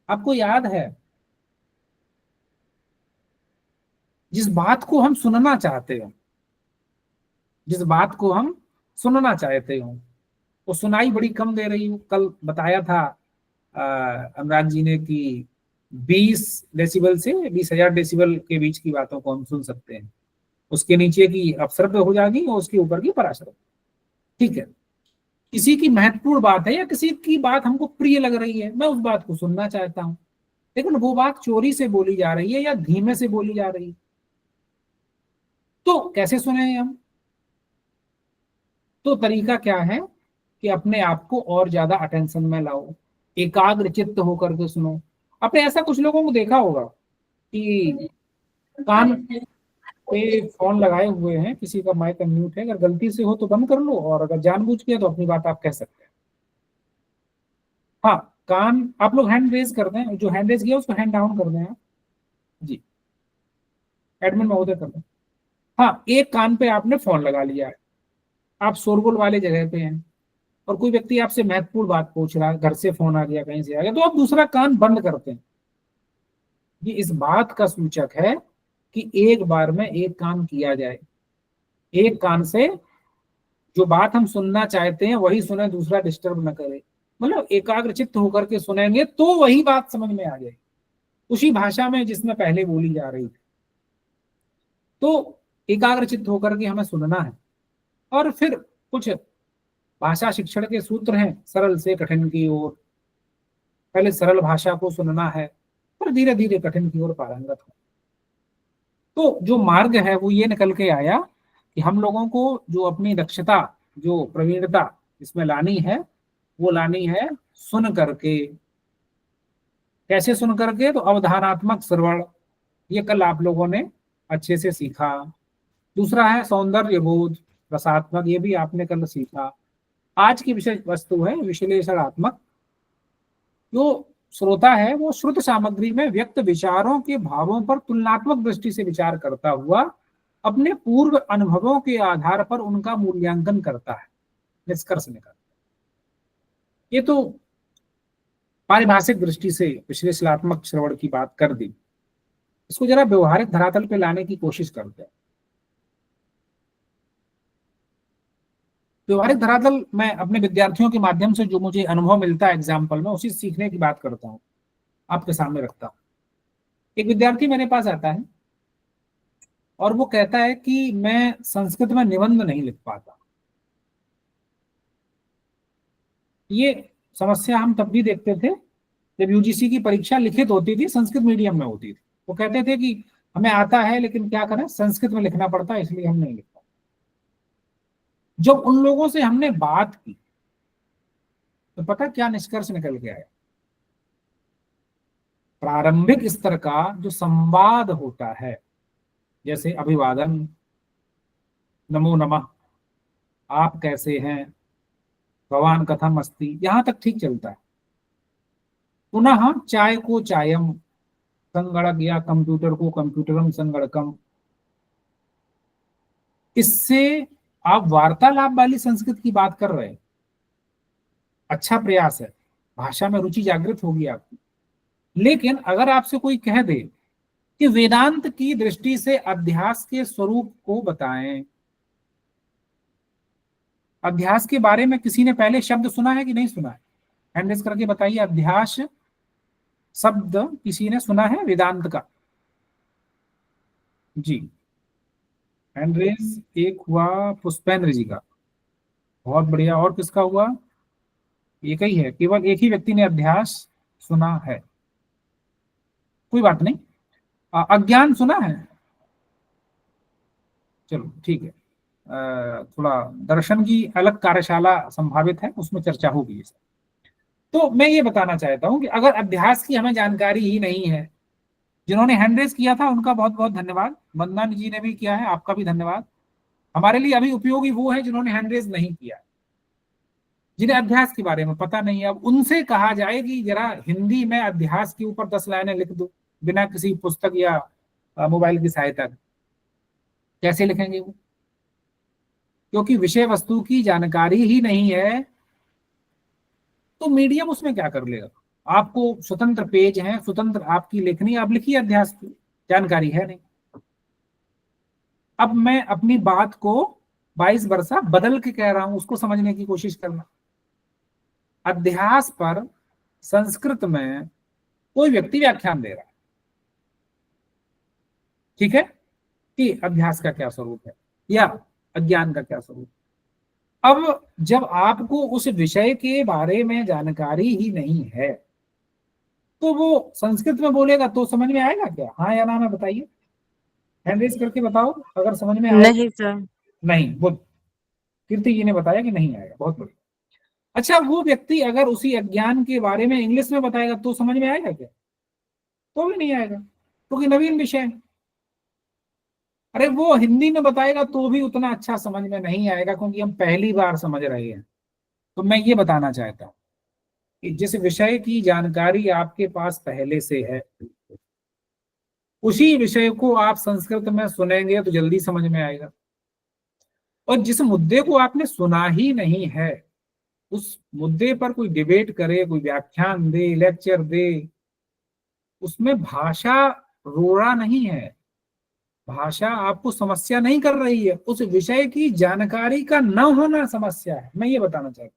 आपको याद है जिस बात को हम सुनना चाहते हो, जिस बात को हम सुनना चाहते हो, वो सुनाई बड़ी कम दे रही हो। कल बताया था अनुराग जी ने कि 20 डेसिबल से 20,000 डेसिबल के बीच की बातों को हम सुन सकते हैं। उसके नीचे की अपश्रव्य हो जाएगी और उसके ऊपर की पराश्रव्य। ठीक है, किसी की महत्वपूर्ण बात है या किसी की बात हमको प्रिय लग रही है, मैं उस बात को सुनना चाहता हूं, लेकिन वो बात चोरी से बोली जा रही है या धीमे से बोली जा रही है, तो कैसे सुने हम? तो तरीका क्या है कि अपने आप को और ज्यादा अटेंशन में लाओ, एकाग्र चित्त होकर के सुनो। आपने ऐसा कुछ लोगों को देखा होगा कि कान पे फोन लगाए हुए हैं, किसी का माइक म्यूट है, अगर गलती से हो तो बंद कर लो, और अगर जानबूझ के तो अपनी बात आप कह सकते हैं। हाँ, कान आप लोग हैंड रेज कर दें, जो हैंड रेज किया उसको हैंड डाउन कर दें आप जी, एडमिन महोदय कर दें। हाँ, एक कान पे आपने फोन लगा लिया है, आप शोरगुल वाले जगह पे हैं और कोई व्यक्ति आपसे महत्वपूर्ण बात पूछ रहा है, घर से फोन आ गया, कहीं से आ गया, तो आप दूसरा कान बंद करते हैं। ये इस बात का सूचक है कि एक बार में एक काम किया जाए, एक कान से जो बात हम सुनना चाहते हैं वही सुने, दूसरा डिस्टर्ब न करे। मतलब एकाग्रचित्त होकर के सुनेंगे तो वही बात समझ में आ जाएगी, उसी भाषा में जिसमें पहले बोली जा रही थी। तो एकाग्रचित्त होकर के हमें सुनना है। और फिर कुछ भाषा शिक्षण के सूत्र हैं, सरल से कठिन की ओर। पहले सरल भाषा को सुनना है, फिर धीरे धीरे कठिन की ओर पारंगत हो। तो जो मार्ग है वो ये निकल के आया कि हम लोगों को जो अपनी दक्षता, जो प्रवीणता इसमें लानी है, वो लानी है सुन करके। कैसे सुन करके? तो अवधानात्मक श्रवण, ये कल आप लोगों ने अच्छे से सीखा। दूसरा है सौंदर्य बोध, रसात्मक, ये भी आपने कल सीखा। आज की विषय वस्तु है विश्लेषणात्मक। जो श्रोता है वो श्रुत सामग्री में व्यक्त विचारों के भावों पर तुलनात्मक दृष्टि से विचार करता हुआ अपने पूर्व अनुभवों के आधार पर उनका मूल्यांकन करता है, निष्कर्ष निकालता है। ये तो पारिभाषिक दृष्टि से विश्लेषणात्मक श्रवण की बात कर दी। इसको जरा व्यवहारिक धरातल पे लाने की कोशिश करते हैं। व्यवहारिक धरातल मैं अपने विद्यार्थियों के माध्यम से जो मुझे अनुभव मिलता है एग्जाम्पल में, उसी सीखने की बात करता हूँ, आपके सामने रखता हूँ। एक विद्यार्थी मेरे पास आता है और वो कहता है कि मैं संस्कृत में निबंध नहीं लिख पाता। ये समस्या हम तब भी देखते थे जब यूजीसी की परीक्षा लिखित होती थी, संस्कृत मीडियम में होती थी। वो कहते थे कि हमें आता है लेकिन क्या करें, संस्कृत में लिखना पड़ता है, इसलिए हम नहीं लिख पाते। जब उन लोगों से हमने बात की तो पता क्या निष्कर्ष निकल के आया? प्रारंभिक स्तर का जो संवाद होता है, जैसे अभिवादन, नमो नमः, आप कैसे हैं, भगवान कथम अस्ति, यहां तक ठीक चलता है। पुनः चाय को चायम, संगणक या कंप्यूटर को कंप्यूटरम संगणकम, इससे आप वार्तालाप वाली संस्कृत की बात कर रहे हैं। अच्छा प्रयास है, भाषा में रुचि जागृत होगी आपकी। लेकिन अगर आपसे कोई कह दे कि वेदांत की दृष्टि से अध्यास के स्वरूप को बताएं, अध्यास के बारे में किसी ने पहले शब्द सुना है कि नहीं सुना है? हैंड रेज करके बताइए, अध्यास शब्द किसी ने सुना है वेदांत का? जी, हैंड रेज एक हुआ पुष्पेंद्र जी का, बहुत बढ़िया। और किसका हुआ? एक ही है, केवल एक ही व्यक्ति ने अध्यास सुना है। कोई बात नहीं। अज्ञान सुना है? चलो ठीक है, थोड़ा दर्शन की अलग कार्यशाला संभावित है, उसमें चर्चा होगी। तो मैं ये बताना चाहता हूं कि अगर अध्यास की हमें जानकारी ही नहीं है, जिन्होंने हैंड रेज किया था उनका बहुत बहुत धन्यवाद, वंदना जी ने भी किया है, आपका भी धन्यवाद। हमारे लिए अभी उपयोगी वो है जिन्होंने हैंड रेज नहीं किया, जिन्हें अध्यास के बारे में पता नहीं है। अब उनसे कहा जाए कि जरा हिंदी में अध्यास के ऊपर 10 लाइनें लिख दो बिना किसी पुस्तक या मोबाइल की सहायता के, कैसे लिखेंगे वो? क्योंकि विषय वस्तु की जानकारी ही नहीं है तो मीडियम उसमें क्या कर लेगा? आपको स्वतंत्र पेज है, स्वतंत्र आपकी लेखनी, आप लिखिए, अध्यास की जानकारी है नहीं। अब मैं अपनी बात को 22 वर्षा बदल के कह रहा हूं, उसको समझने की कोशिश करना। अध्यास पर संस्कृत में कोई व्यक्ति व्याख्यान दे रहा है, ठीक है, कि अध्यास का क्या स्वरूप है या अज्ञान का क्या स्वरूप। अब जब आपको उस विषय के बारे में जानकारी ही नहीं है तो वो संस्कृत में बोलेगा तो समझ में आएगा क्या? हाँ या ना में बताइए, हैंड रेज करके बताओ अगर समझ में आएगा। नहीं सर। नहीं, वो कीर्ति जी ने बताया कि नहीं आएगा, बहुत बढ़िया। अच्छा, वो व्यक्ति अगर उसी अज्ञान के बारे में इंग्लिश में बताएगा तो समझ में आएगा क्या? तो भी नहीं आएगा, क्योंकि नवीन विषय है। अरे वो हिंदी में बताएगा तो भी उतना अच्छा समझ में नहीं आएगा, क्योंकि हम पहली बार समझ रहे हैं। तो मैं ये बताना चाहता हूं कि जिस विषय की जानकारी आपके पास पहले से है, उसी विषय को आप संस्कृत में सुनेंगे तो जल्दी समझ में आएगा। और जिस मुद्दे को आपने सुना ही नहीं है, उस मुद्दे पर कोई डिबेट करे, कोई व्याख्यान दे, लेक्चर दे, उसमें भाषा रोड़ा नहीं है, भाषा आपको समस्या नहीं कर रही है, उस विषय की जानकारी का न होना समस्या है। मैं ये बताना चाहता हूँ।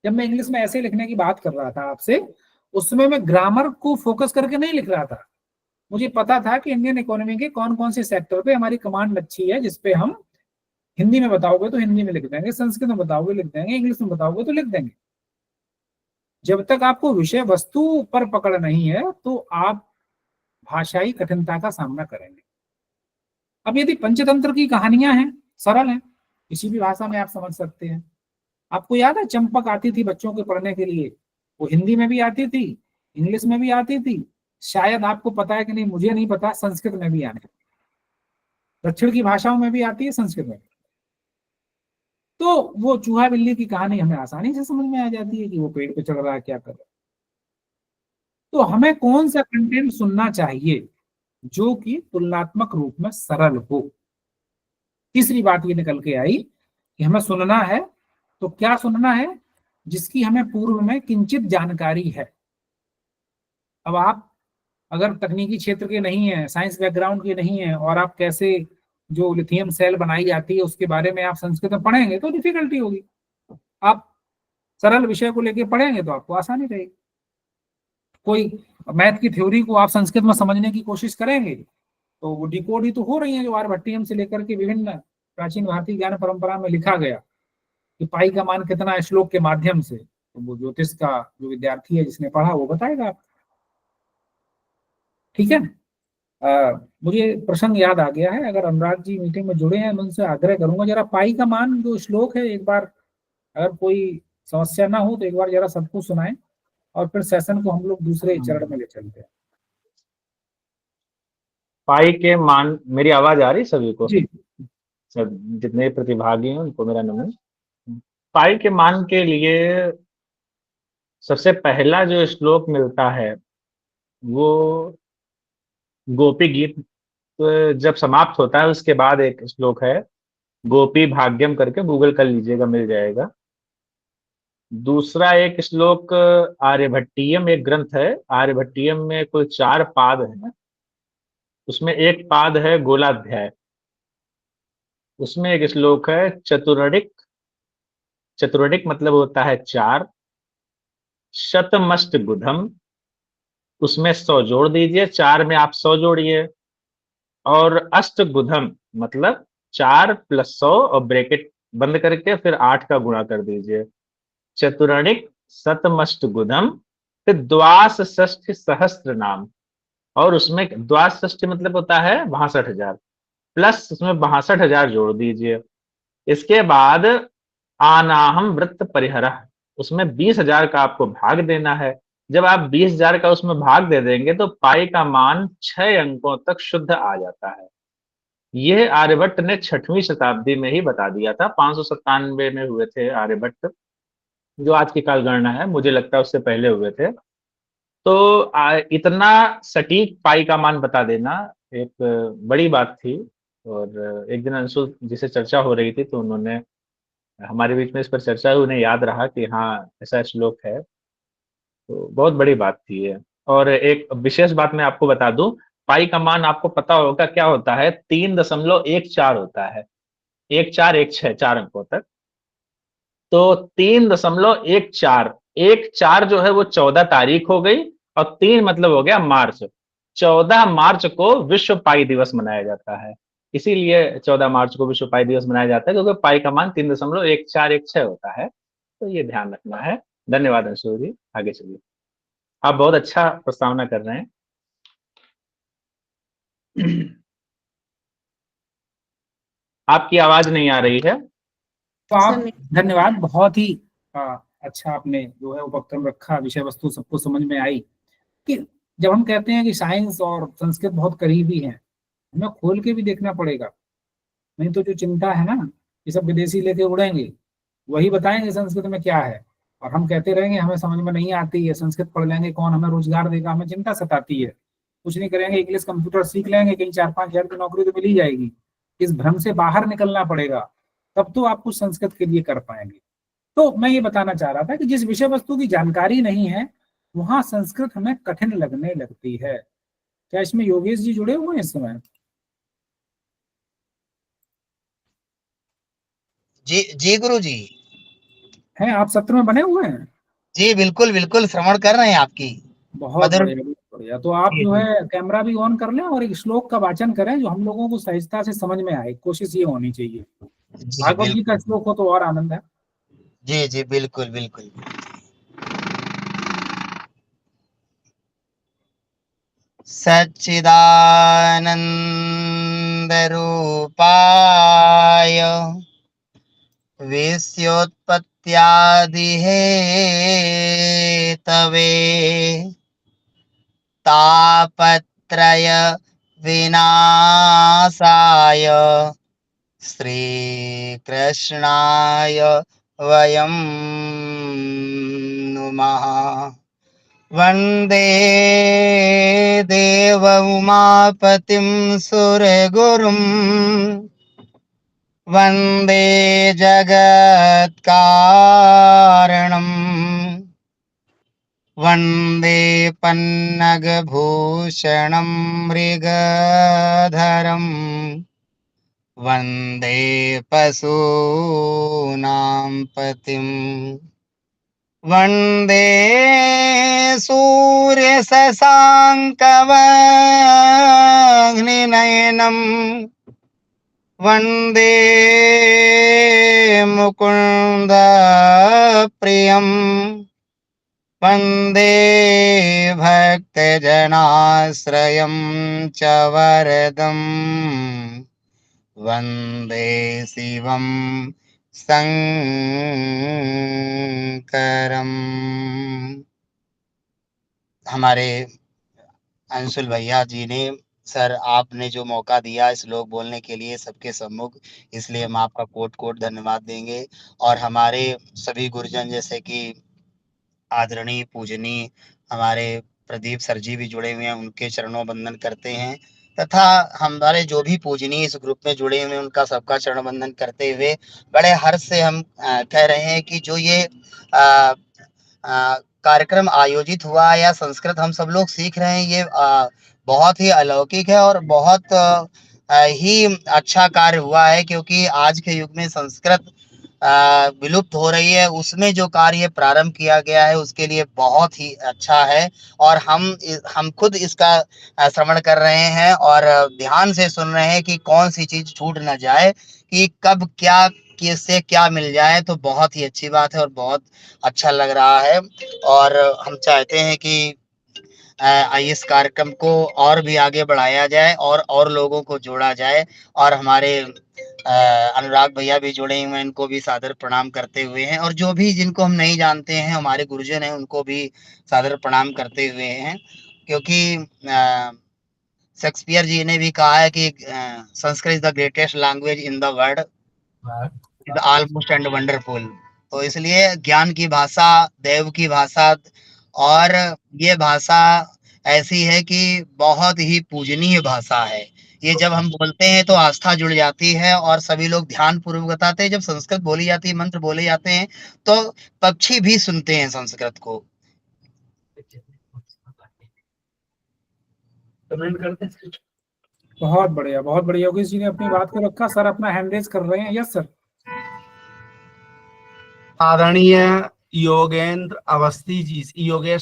जब मैं इंग्लिश में ऐसे लिखने की बात कर रहा था आपसे, उसमें मैं ग्रामर को फोकस करके नहीं लिख रहा था। मुझे पता था कि इंडियन इकोनॉमी के कौन कौन से सेक्टर पे हमारी कमांड अच्छी है, जिसपे हम हिंदी में बताओगे तो हिंदी में लिख देंगे, संस्कृत में बताओगे लिख देंगे, इंग्लिश में बताओगे तो लिख देंगे। जब तक आपको विषय वस्तु पर पकड़ नहीं है तो आप भाषाई कठिनता का सामना करेंगे। अब यदि पंचतंत्र की कहानियां हैं, सरल हैं, किसी भी भाषा में आप समझ सकते हैं। आपको याद है चंपक आती थी बच्चों के पढ़ने के लिए, वो हिंदी में भी आती थी, इंग्लिश में भी आती थी, शायद आपको पता है कि नहीं मुझे नहीं पता, संस्कृत में भी आने, दक्षिण की भाषाओं में भी आती है, संस्कृत में भी। तो वो चूहा बिल्ली की कहानी हमें आसानी से समझ में आ जाती है कि वो पेड़ पे चढ़ रहा है, क्या कर रहा है। तो हमें कौन सा कंटेंट सुनना चाहिए जो कि तुलनात्मक रूप में सरल हो। तीसरी बात ये निकल के आई कि हमें सुनना है तो क्या सुनना है, जिसकी हमें पूर्व में किंचित जानकारी है। अब आप अगर तकनीकी क्षेत्र के नहीं है, साइंस बैकग्राउंड के नहीं है, और आप कैसे जो लिथियम सेल बनाई जाती है उसके बारे में आप संस्कृत में पढ़ेंगे तो डिफिकल्टी होगी। आप सरल विषय को लेके पढ़ेंगे तो आपको आसानी रहेगी। कोई मैथ की थ्योरी को आप संस्कृत में समझने की कोशिश करेंगे तो वो डिकोड ही तो हो रही है, जो आर्यभट्टियम से लेकर के विभिन्न प्राचीन भारतीय ज्ञान परंपरा में लिखा गया कि पाई का मान कितना श्लोक के माध्यम से, तो वो ज्योतिष का जो विद्यार्थी है जिसने पढ़ा वो बताएगा आपको। ठीक है। मुझे प्रसंग याद आ गया है, अगर अनुराग जी मीटिंग में जुड़े हैं मैं उनसे आग्रह करूंगा जरा पाई का मान जो श्लोक है एक बार, अगर कोई समस्या ना हो तो एक बार जरा सबको सुनाएं और फिर सेशन को हम लोग दूसरे चरण में ले चलते हैं। पाई के मान, मेरी आवाज आ रही सभी को? जी सब जितने प्रतिभागी हैं उनको मेरा नमन। पाई के मान के लिए सबसे पहला जो श्लोक मिलता है वो गोपी गीत जब समाप्त होता है उसके बाद एक श्लोक है गोपी भाग्यम करके, गूगल कर लीजिएगा मिल जाएगा। दूसरा एक श्लोक आर्यभट्टियम एक ग्रंथ है, आर्यभट्टियम में कुल 4 पाद हैं, उसमें एक पाद है गोलाध्याय, उसमें एक श्लोक है चतुरणिक, चतुरणिक मतलब होता है 4, शतमष्ट गुधम, उसमें 100 जोड़ दीजिए, 4 में आप 100 जोड़िए, और अष्टगुधम मतलब 4 + 100 और ब्रैकेट बंद करके फिर 8 का गुणा कर दीजिए। चतुरणिक शतमष्ट गुधम, फिर द्वास षष्ठी सहस्त्र नाम, और उसमें द्वास षष्ठी मतलब होता है 62,000, प्लस उसमें 62,000 जोड़ दीजिए। इसके बाद आनाहम वृत्त परिहरः, उसमें 20,000 का आपको भाग देना है। जब आप 20,000 का उसमें भाग दे देंगे तो पाई का मान 6 अंकों तक शुद्ध आ जाता है। यह आर्यभट्ट ने 6वीं शताब्दी में ही बता दिया था, 597 में हुए थे आर्यभट्ट, जो आज की काल गणना है, मुझे लगता है उससे पहले हुए थे। तो इतना सटीक पाई का मान बता देना एक बड़ी बात थी। और एक दिन अंशु जिसे चर्चा हो रही थी तो उन्होंने हमारे बीच में इस पर चर्चा हुई, उन्हें याद रहा कि हाँ ऐसा श्लोक है, तो बहुत बड़ी बात थी ये। और एक विशेष बात मैं आपको बता दूं, पाई का मान आपको पता होगा क्या होता है, 3.14 होता है, 1416 4 अंकों तक। तो 3.14, 14 जो है वो 14 तारीख हो गई, और 3 मतलब हो गया मार्च। 14 मार्च को विश्व पाई दिवस मनाया जाता है, इसीलिए 14 मार्च को विश्व पाई दिवस मनाया जाता है, क्योंकि पाई का मान 3.1416 होता है। तो ये ध्यान रखना है। धन्यवाद अंशु जी, आगे चलिए। आप बहुत अच्छा प्रस्तावना कर रहे हैं। आपकी आवाज नहीं आ रही है। तो आप धन्यवाद, बहुत ही अच्छा आपने जो है उपक्रम रखा, विषय वस्तु सबको समझ में आई कि जब हम कहते हैं कि साइंस और संस्कृत बहुत करीबी हैं, हमें खोल के भी देखना पड़ेगा, नहीं तो जो चिंता है ना, ये सब विदेशी लेके उड़ेंगे, वही बताएंगे संस्कृत में क्या है, और हम कहते रहेंगे हमें समझ में नहीं आती है, संस्कृत पढ़ लेंगे कौन हमें रोजगार देगा, हमें चिंता सताती है, कुछ नहीं करेंगे, इंग्लिश कंप्यूटर सीख लेंगे, कहीं 4-5 हज़ार की नौकरी तो मिल ही जाएगी। इस भ्रम से बाहर निकलना पड़ेगा, तब तो आप कुछ संस्कृत के लिए कर पाएंगे। तो मैं ये बताना चाह रहा था कि जिस विषय वस्तु की जानकारी नहीं है वहां संस्कृत हमें कठिन लगने लगती है। क्या इसमें योगेश जी जुड़े हुए हैं इस समय? जी जी गुरु जी। हैं आप सत्र में बने हुए हैं? जी बिल्कुल बिल्कुल, श्रवण कर रहे हैं आपकी बहुत मधुर। बढ़िया, बहुत बढ़िया। तो आप जी जो जी है कैमरा भी ऑन कर लें और एक श्लोक का वाचन करें जो हम लोगों को सहजता से समझ में आए, कोशिश ये होनी चाहिए। जी भागवत जी का बिल्कुल। श्लोक हो तो और आनंद है। जी जी बिल्कुल बिल्कुल। सच्चिदानंद रूपाय विश्योत्पत्त्यादिहेतवे तापत्रय विनाशाय श्रीकृष्णाय वयं नुमः। वन्दे देव उमापतिं सुरगुरुं वन्दे जगत्कारणम् वन्दे पन्नगभूषणं मृगधरम् वन्दे पशूनां पतिम् वन्दे सूर्यशशाङ्कवह्निनयनम् वन्दे मुकुन्दप्रियम् वन्दे भक्तजनाश्रयं च वरदम् वन्दे शिवं शङ्करम्। हमारे अंशुल भैया जी ने, सर आपने जो मौका दिया इस श्लोक बोलने के लिए सबके सम्मुख, इसलिए हम आपका कोट कोट धन्यवाद देंगे। और हमारे सभी गुरुजन जैसे कि आदरणीय पूजनीय हमारे प्रदीप सर जी भी जुड़े हुए हैं, उनके चरणों बंदन करते हैं। तथा हमारे जो भी पूजनीय इस ग्रुप में जुड़े हुए हैं उनका सबका चरण बंदन करते हुए बड़े हर्ष से हम कह रहे हैं कि जो ये कार्यक्रम आयोजित हुआ या संस्कृत हम सब लोग सीख रहे हैं, ये बहुत ही अलौकिक है और बहुत ही अच्छा कार्य हुआ है, क्योंकि आज के युग में संस्कृत विलुप्त हो रही है। उसमें जो कार्य प्रारंभ किया गया है उसके लिए बहुत ही अच्छा है। और हम खुद इसका श्रवण कर रहे हैं और ध्यान से सुन रहे हैं कि कौन सी चीज छूट ना जाए, कि कब क्या किससे क्या मिल जाए। तो बहुत ही अच्छी बात है और बहुत अच्छा लग रहा है। और हम चाहते हैं कि इस कार्यक्रम को और भी आगे बढ़ाया जाए और लोगों को जोड़ा जाए। और हमारे अनुराग भैया भी जुड़े हुए हैं, इनको भी सादर प्रणाम करते हुए हैं। और जो भी जिनको हम नहीं जानते हैं हमारे गुरुजन हैं उनको भी सादर प्रणाम करते हुए हैं, क्योंकि शेक्सपियर जी ने भी कहा है कि Sanskrit is the greatest language in the world, is almost and wonderful. तो इसलिए ज्ञान की भाषा, देव की भाषा, और ये भाषा ऐसी है कि बहुत ही पूजनीय भाषा है। ये जब हम बोलते हैं तो आस्था जुड़ जाती है और सभी लोग ध्यान पूर्वक बताते हैं। जब संस्कृत बोली जाती है, मंत्र बोले जाते हैं, तो पक्षी भी सुनते हैं संस्कृत को। बहुत बढ़िया, बहुत बढ़िया। योगेश जी ने अपनी बात को रखा। सर अपना हैंड रेज कर रहे हैं। Yes sir. आदरणीय योगेश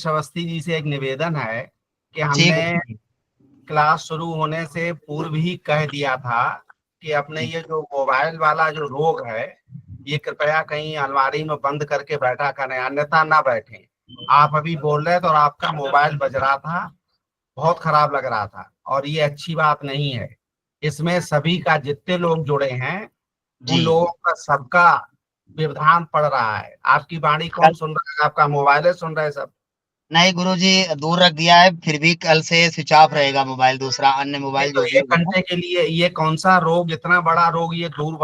अवस्थी जी से एक निवेदन है कि हमने क्लास शुरू होने से पूर्व ही कह दिया था कि अपने ये जो मोबाइल वाला जो रोग है ये कृपया कहीं अलमारी में बंद करके बैठा करें, अन्यथा ना बैठें। आप अभी बोल रहे थे और आपका मोबाइल बज रहा था, बहुत खराब लग रहा था और ये अच्छी बात नहीं है। इसमें सभी का, जितने लोग जुड़े हैं उन लोगों का सबका व्यवधान पड़ रहा है। आपकी वाणी कौन सुन रहा है? आपका मोबाइल सुन रहे हैं सब? नहीं गुरुजी, दूर रख दिया है, फिर भी कल से स्विच ऑफ रहेगा मोबाइल, दूसरा अन्य मोबाइल तो जो भी 1 घंटे के लिए ये कौन सा रोग, इतना बड़ा रोग ये दूर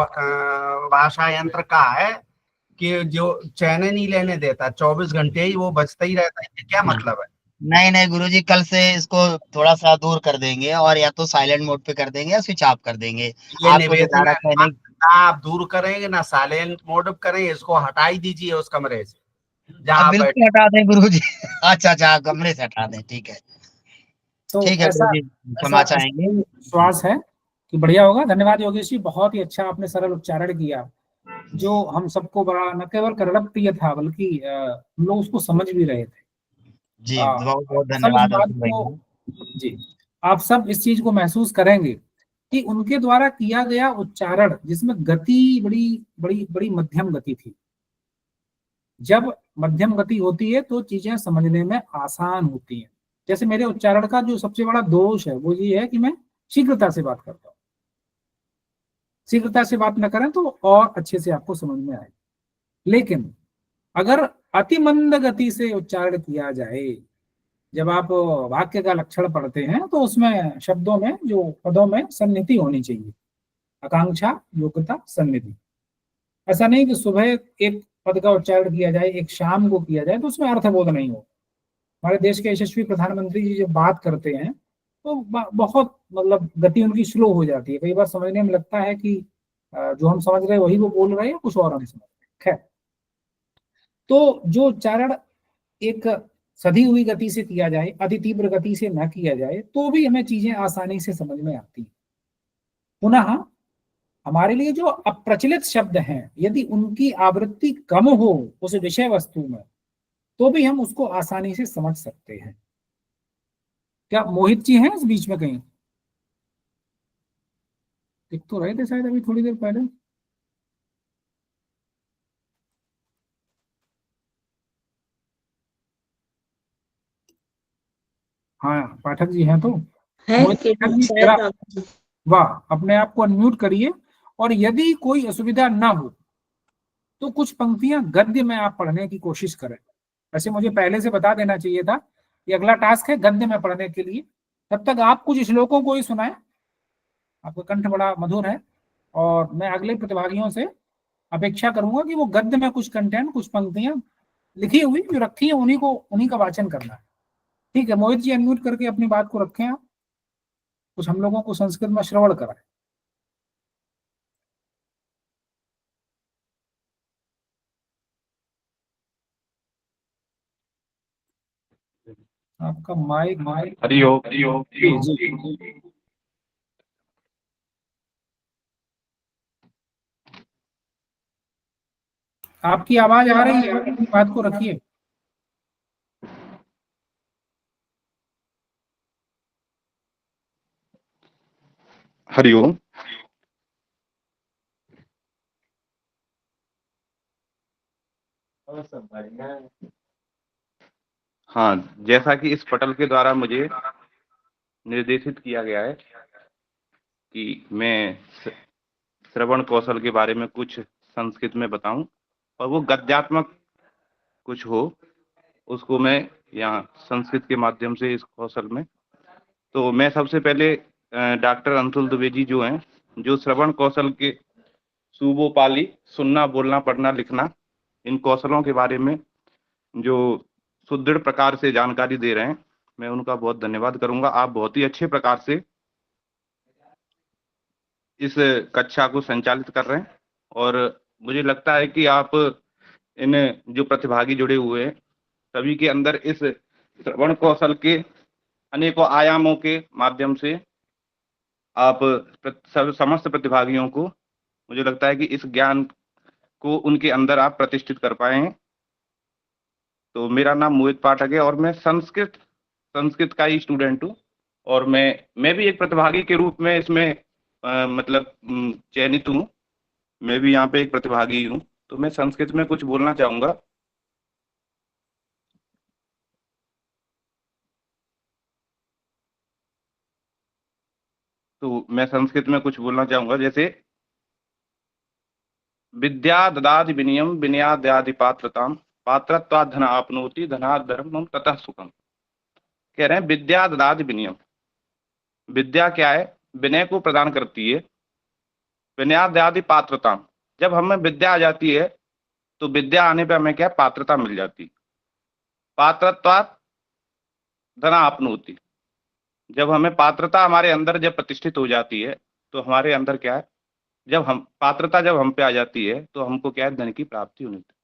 भाषा यंत्र का है कि जो चैन नहीं लेने देता, 24 घंटे ही वो बजता ही रहता है। क्या मतलब है? नहीं नहीं गुरुजी, कल से इसको थोड़ा सा दूर कर देंगे और या तो साइलेंट मोड पे कर देंगे या स्विच ऑफ कर देंगे। ये आपको निवेदन ज्यादा कहने, ना आप दूर करेंगे ना साइलेंट मोड करेंगे, इसको हटा ही दीजिए उस कमरे से जहाँ अब आप बिल्कुल बैठे। हटा दें गुरुजी। अच्छा अच्छा, आप कमरे से हटा दें, ठीक है। तो ठीक है ऐसा गुरुजी, क्षमा ऐसा चाहेंगे। विश्वास है कि बढ़िया होगा। धन्यवाद योगेश जी, बहुत ही अच्छा आपने सरल उच्चारण किया, जो हम सबको बड़ा न केवल करड़क प्रिय था बल्कि हम लोग उसको समझ भी रहे थे। जी बहुत बहुत सब इस धन्यवाद बात अंशुल को, भैया। जी, आप सब इस चीज को महसूस करेंगे कि उनके द्वारा किया गया उच्चारण, जिसमें गति बड़ी बड़ी बड़ी मध्यम गति थी। जब मध्यम गति होती है तो चीजें समझने में आसान होती हैं। जैसे मेरे उच्चारण का जो सबसे बड़ा दोष है वो ये है कि मैं शीघ्रता से बात करता हूँ। शीघ्रता से बात न करें तो और अच्छे से आपको समझ में आए। लेकिन अगर अति मंद गति से उच्चारण किया जाए, जब आप वाक्य का लक्षण पढ़ते हैं तो उसमें शब्दों में, जो पदों में सन्निधि होनी चाहिए, आकांक्षा, योग्यता, सन्निधि। ऐसा नहीं कि सुबह एक पद का उच्चारण किया जाए, एक शाम को किया जाए, तो उसमें अर्थबोध नहीं हो। हमारे देश के यशस्वी प्रधानमंत्री जी जब बात करते हैं तो बहुत मतलब गति उनकी स्लो हो जाती है। कई बार समझने में लगता है कि जो हम समझ रहे हैं वही वो बोल रहे हैं, कुछ और हम समझ रहे हैं। खैर, तो जो उच्चारण एक सधी हुई गति से किया जाए, अति तीव्र गति से न किया जाए, तो भी हमें चीजें आसानी से समझ में आती हैं। पुनः हमारे लिए जो अप्रचलित शब्द हैं, यदि उनकी आवृत्ति कम हो उस विषय वस्तु में, तो भी हम उसको आसानी से समझ सकते हैं। क्या मोहित जी हैं इस बीच में कहीं? दिख तो रहे थे शायद अभी थोड़ी देर पहले। हाँ, पाठक जी हैं तो है मोहित कि पाठक जी, शायद जरा वाह, अपने आप को अनम्यूट करिए, और यदि कोई असुविधा ना हो तो कुछ पंक्तियां गद्य में आप पढ़ने की कोशिश करें। वैसे मुझे पहले से बता देना चाहिए था कि अगला टास्क है गद्य में पढ़ने के लिए। तब तक आप कुछ श्लोकों को ही सुनाएं, आपका कंठ बड़ा मधुर है, और मैं अगले प्रतिभागियों से अपेक्षा करूंगा कि वो गद्य में कुछ कंटेंट, कुछ पंक्तियां लिखी हुई जो रखी है उन्हीं का वाचन करना है। ठीक है, मोहित जी अनम्यूट करके अपनी बात को रखें आप, कुछ हम लोगों को संस्कृत में श्रवण कराएं। आपका माइक हरिओम जी जी। आपकी आवाज आ रही है, आप अपनी बात को रखिए। हरिओम। हाँ, जैसा कि इस पटल के द्वारा मुझे निर्देशित किया गया है कि मैं श्रवण कौशल के बारे में कुछ संस्कृत में बताऊं, और वो गद्यात्मक कुछ हो, उसको मैं यहाँ संस्कृत के माध्यम से इस कौशल में। तो मैं सबसे पहले डॉक्टर अंशुल दुबे जी जो हैं, जो श्रवण कौशल के सूबो पाली, सुनना, बोलना, पढ़ना, लिखना, इन कौशलों के बारे में जो सुदृढ़ प्रकार से जानकारी दे रहे हैं, मैं उनका बहुत धन्यवाद करूंगा। आप बहुत ही अच्छे प्रकार से इस कक्षा को संचालित कर रहे हैं, और मुझे लगता है कि आप इन जो प्रतिभागी जुड़े हुए हैं, सभी के अंदर इस श्रवण कौशल के अनेकों आयामों के माध्यम से आप समस्त प्रतिभागियों को, मुझे लगता है कि इस ज्ञान को उनके अंदर आप प्रतिष्ठित कर पाए हैं। तो मेरा नाम मोहित पाठक है, और मैं संस्कृत का ही स्टूडेंट हूँ, और मैं भी एक प्रतिभागी के रूप में इसमें मतलब चयनित हूँ। मैं भी यहाँ पे एक प्रतिभागी हूँ, तो मैं संस्कृत में कुछ बोलना चाहूंगा। तो मैं संस्कृत में कुछ बोलना चाहूंगा, जैसे विद्या ददाति विनयम विनयादयादि पात्रताम पात्रत्वात् धन आपनोति धनात् धर्मम ततः सुखम। कह रहे हैं विद्या ददाति विनयम। विद्या क्या है? विनय को प्रदान करती है। विनयादयादि पात्रताम, जब हमें विद्या आ जाती है तो विद्या आने पे हमें क्या, पात्रता मिल जाती। पात्रत्वात् धन आपनोति, जब हमें पात्रता हमारे अंदर जब प्रतिष्ठित हो जाती है तो हमारे अंदर क्या है, जब हम पे आ जाती है तो हमको क्या है, धन की प्राप्ति होनी चाहिए।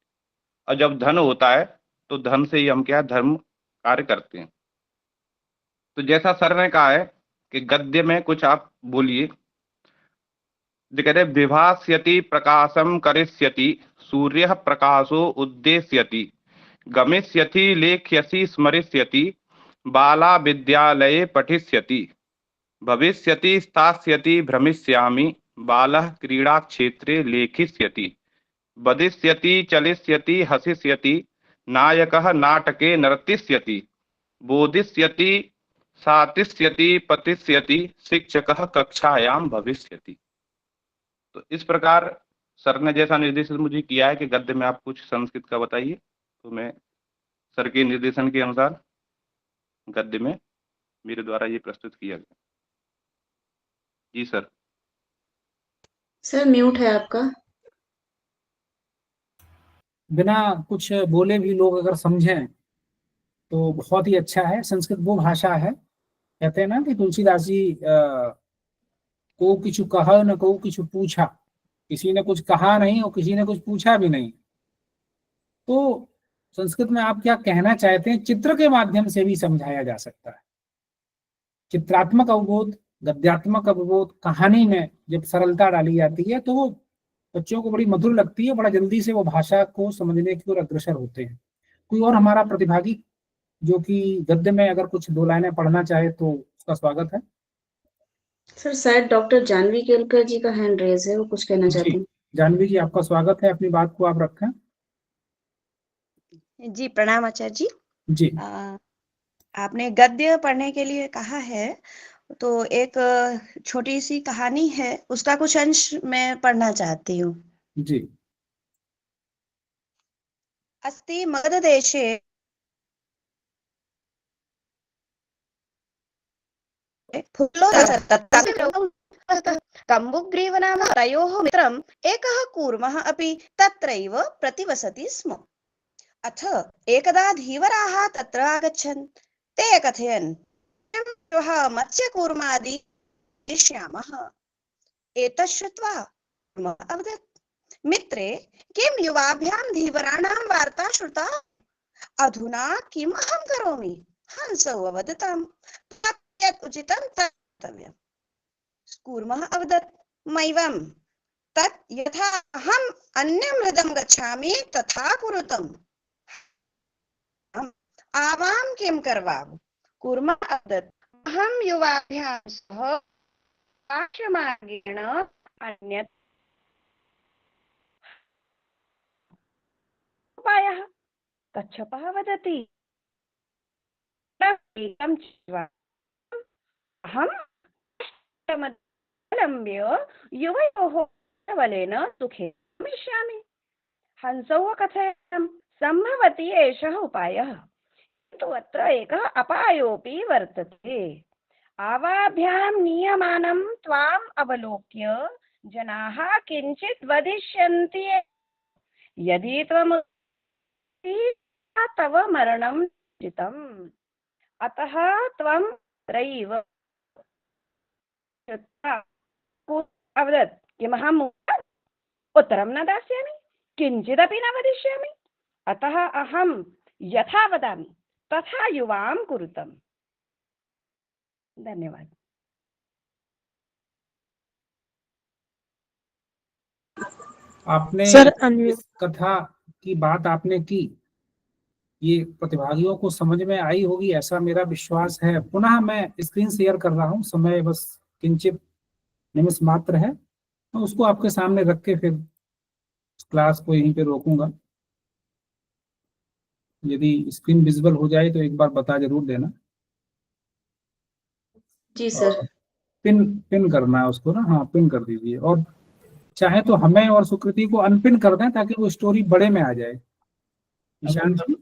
और जब धन होता है तो धन से ही हम क्या है, धर्म कार्य करते हैं। तो जैसा सर ने कहा है कि गद्य में कुछ आप बोलिए। जो कहते हैं, विभास्यति प्रकाशम करिष्यति सूर्य प्रकाशो उद्देश्यति गमिष्यति लेख्यसि स्मरिष्यति बाला विद्यालये पठिष्यति भविष्यति स्थास्यति भ्रमिष्यामि बालः क्रीडा क्षेत्रे लेखिष्यति वदिष्यति चलिष्यति हसिष्यति नायकः नाटके नर्तिष्यति बोधिष्यति सातिष्यति पतिष्यति शिक्षकः कक्षायां भविष्यति। तो इस प्रकार सर ने जैसा निर्देशन मुझे किया है कि गद्य में आप कुछ संस्कृत का बताइए, तो मैं सर के निर्देशन के अनुसार गद्य में मेरे द्वारा ये प्रस्तुत किया गया। जी सर। सर म्यूट है आपका। बिना कुछ बोले भी लोग अगर समझें तो बहुत ही अच्छा है। संस्कृत वो भाषा है, कहते हैं ना कि तुलसीदास जी को किछु कहा न को किछु पूछा, किसी ने कुछ कहा नहीं और किसी ने कुछ पूछा भी नहीं। तो संस्कृत में आप क्या कहना चाहते हैं चित्र के माध्यम से भी समझाया जा सकता है। चित्रात्मक अवबोध, गद्यात्मक अवबोध, कहानी में जब सरलता डाली जाती है तो वो बच्चों को बड़ी मधुर लगती है, बड़ा जल्दी से वो भाषा को समझने की ओर अग्रसर होते हैं। कोई और हमारा प्रतिभागी जो कि गद्य में अगर कुछ 2 लाइनें पढ़ना चाहे तो उसका स्वागत है। सर शायद डॉक्टर जानवी केलकर जी का हैंड रेज है, वो कुछ कहना चाहते हैं। जानवी जी आपका स्वागत है, अपनी बात को आप रखें। जी प्रणाम आचार्य जी। जी आपने गद्य पढ़ने के लिए कहा है, तो एक छोटी सी कहानी है, उसका कुछ अंश मैं पढ़ना चाहती हूँ। जी। अस्ति मगधदेशे कम्बुग्रीवनाम तयोः मित्रम् एकः कूर्मः अपि तत्रैव प्रतिवसति स्म। अथ एकदा धीवराः तत्र आगच्छन्। ते कथयन् मत्स्यकूर्मादि श्यामः। एतत् श्रुत्वा अवदत्, मित्रे किं युवाभ्यां धीवराणां वार्ता श्रुता? अधुना किम् अहं करोमि? हंसौ अवदताम्, यत् उचितं तत् कर्तव्यम्। कूर्मः अवदत्, मैवं तत् यथा अहम् अन्यं हृदं गच्छामि तथा कुरुतम्। आवां किं करवाम? कूर्मः अवदत्, अहं युवाभ्यां सह काश्यमार्गेण अन्यत् उपायः। कच्छपः वदति, अहं लम्ब्य युवयोः बलेन सुखे गमिष्यामि। हंसौ कथयन्, सम्भवति एषः उपायः, किन्तु अत्र एकः अपायोऽपि वर्तते। आवाभ्यां नीयमानं त्वाम् अवलोक्य जनाः किञ्चित् वदिष्यन्ति। यदि त्वं तव मरणं निश्चितम्। अतः त्वं तत्रैव अवदत्, किमहम् उत्तरं न दास्यामि, किञ्चिदपि न वदिष्यामि। अतः अहं यथा वदामि तथा युवां कुरुतम्। धन्यवाद। आपने सर इस कथा की बात आपने की, ये प्रतिभागियों को समझ में आई होगी ऐसा मेरा विश्वास है। पुनः मैं स्क्रीन शेयर कर रहा हूँ, समय बस किंचित निमिष मात्र है, तो उसको आपके सामने रख के फिर क्लास को यहीं पे रोकूंगा। यदि स्क्रीन विजिबल हो जाए तो एक बार बता जरूर देना। जी सर। पिन करना है उसको ना, हाँ पिन कर दीजिए, और चाहे तो हमें और सुकृति को अनपिन कर दें ताकि वो स्टोरी बड़े में आ जाए। ईशान जी,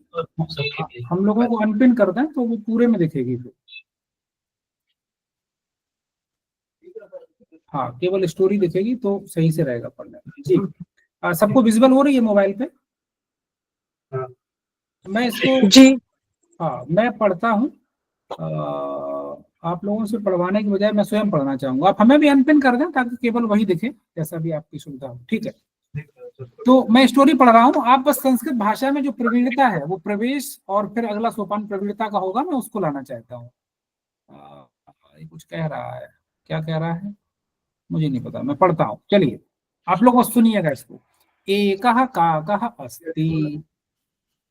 हम लोगों को अनपिन कर दें तो वो पूरे में दिखेगी फिर। हाँ केवल स्टोरी दिखेगी तो सही से रहेगा पढ़ने में। जी सबको विजिबल हो रही है मोबाइल पे? मैं इसको जी हाँ मैं पढ़ता हूँ, आप लोगों से पढ़वाने की बजाय मैं स्वयं पढ़ना चाहूंगा। आप हमें भी अनपिन कर दें ताकि केवल वही दिखे, जैसा भी आपकी सुविधा हो। ठीक है, तो मैं स्टोरी पढ़ रहा हूँ, आप बस संस्कृत भाषा में जो प्रवीणता है वो प्रवेश और फिर अगला सोपान प्रवीणता का होगा, मैं उसको लाना चाहता हूँ। ये कुछ कह रहा है, क्या कह रहा है मुझे नहीं पता, मैं पढ़ता हूँ। चलिए आप लोग सुनिएगा इसको। एकः काकः अस्ति।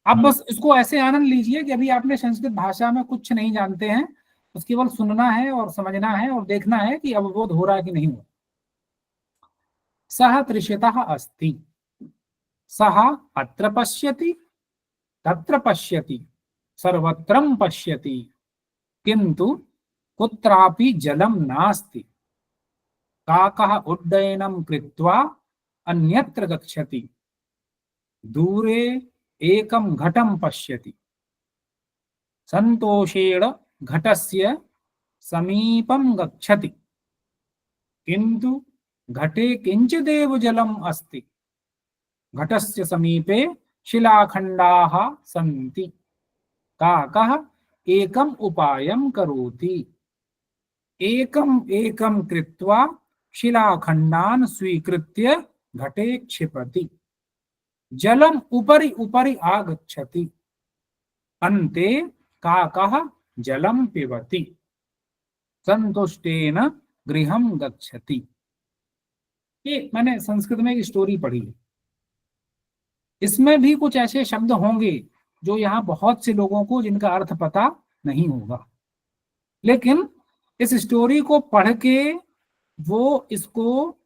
आप बस इसको ऐसे आनंद लीजिए कि अभी आपने संस्कृत भाषा में कुछ नहीं जानते हैं, बस केवल सुनना है और समझना है और देखना है कि अवबोध हो रहा है कि नहीं हो। सः तृषितः अस्ति। सः अत्र पश्यति, तत्र पश्यति, सर्वत्रं पश्यति, किन्तु कुत्रापि जलं नास्ति। काकः उड्डयनं कृत्वा अन्यत्र गच्छति। दूरे एकं घटं पश्यति। सन्तोषेण घटस्य समीपं गच्छति, किन्तु घटे किंचिदेव जलम् अस्ति। घटस्य समीपे शिलाखण्डाः सन्ति। काकः एकम् उपायं करोति। एकम् एकं कृत्वा शिलाखण्डान् स्वीकृत्य घटे क्षिपति। जलम् उपरि उपरि आगच्छति। अन्ते काकः जलं पिबति। संतुष्टेन गृहं गच्छति। ये मैंने संस्कृत में एक स्टोरी पढ़ी है। इसमें भी कुछ ऐसे शब्द होंगे जो यहाँ बहुत से लोगों को जिनका अर्थ पता नहीं होगा, लेकिन इस स्टोरी को पढ़ के वो इसको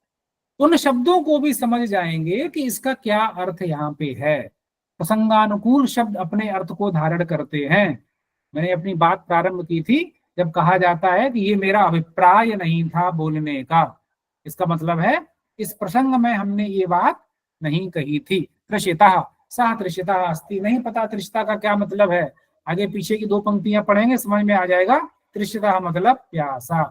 उन शब्दों को भी समझ जाएंगे कि इसका क्या अर्थ यहाँ पे है। प्रसंगानुकूल शब्द अपने अर्थ को धारण करते हैं। मैंने अपनी बात प्रारंभ की थी जब कहा जाता है कि ये मेरा अभिप्राय नहीं था बोलने का, इसका मतलब है इस प्रसंग में हमने ये बात नहीं कही थी। तृषितः, सः तृषितः अस्ति, नहीं पता तृषिता का क्या मतलब है, आगे पीछे की 2 पंक्तियां पढ़ेंगे समझ में आ जाएगा। तृषितः मतलब प्यासा।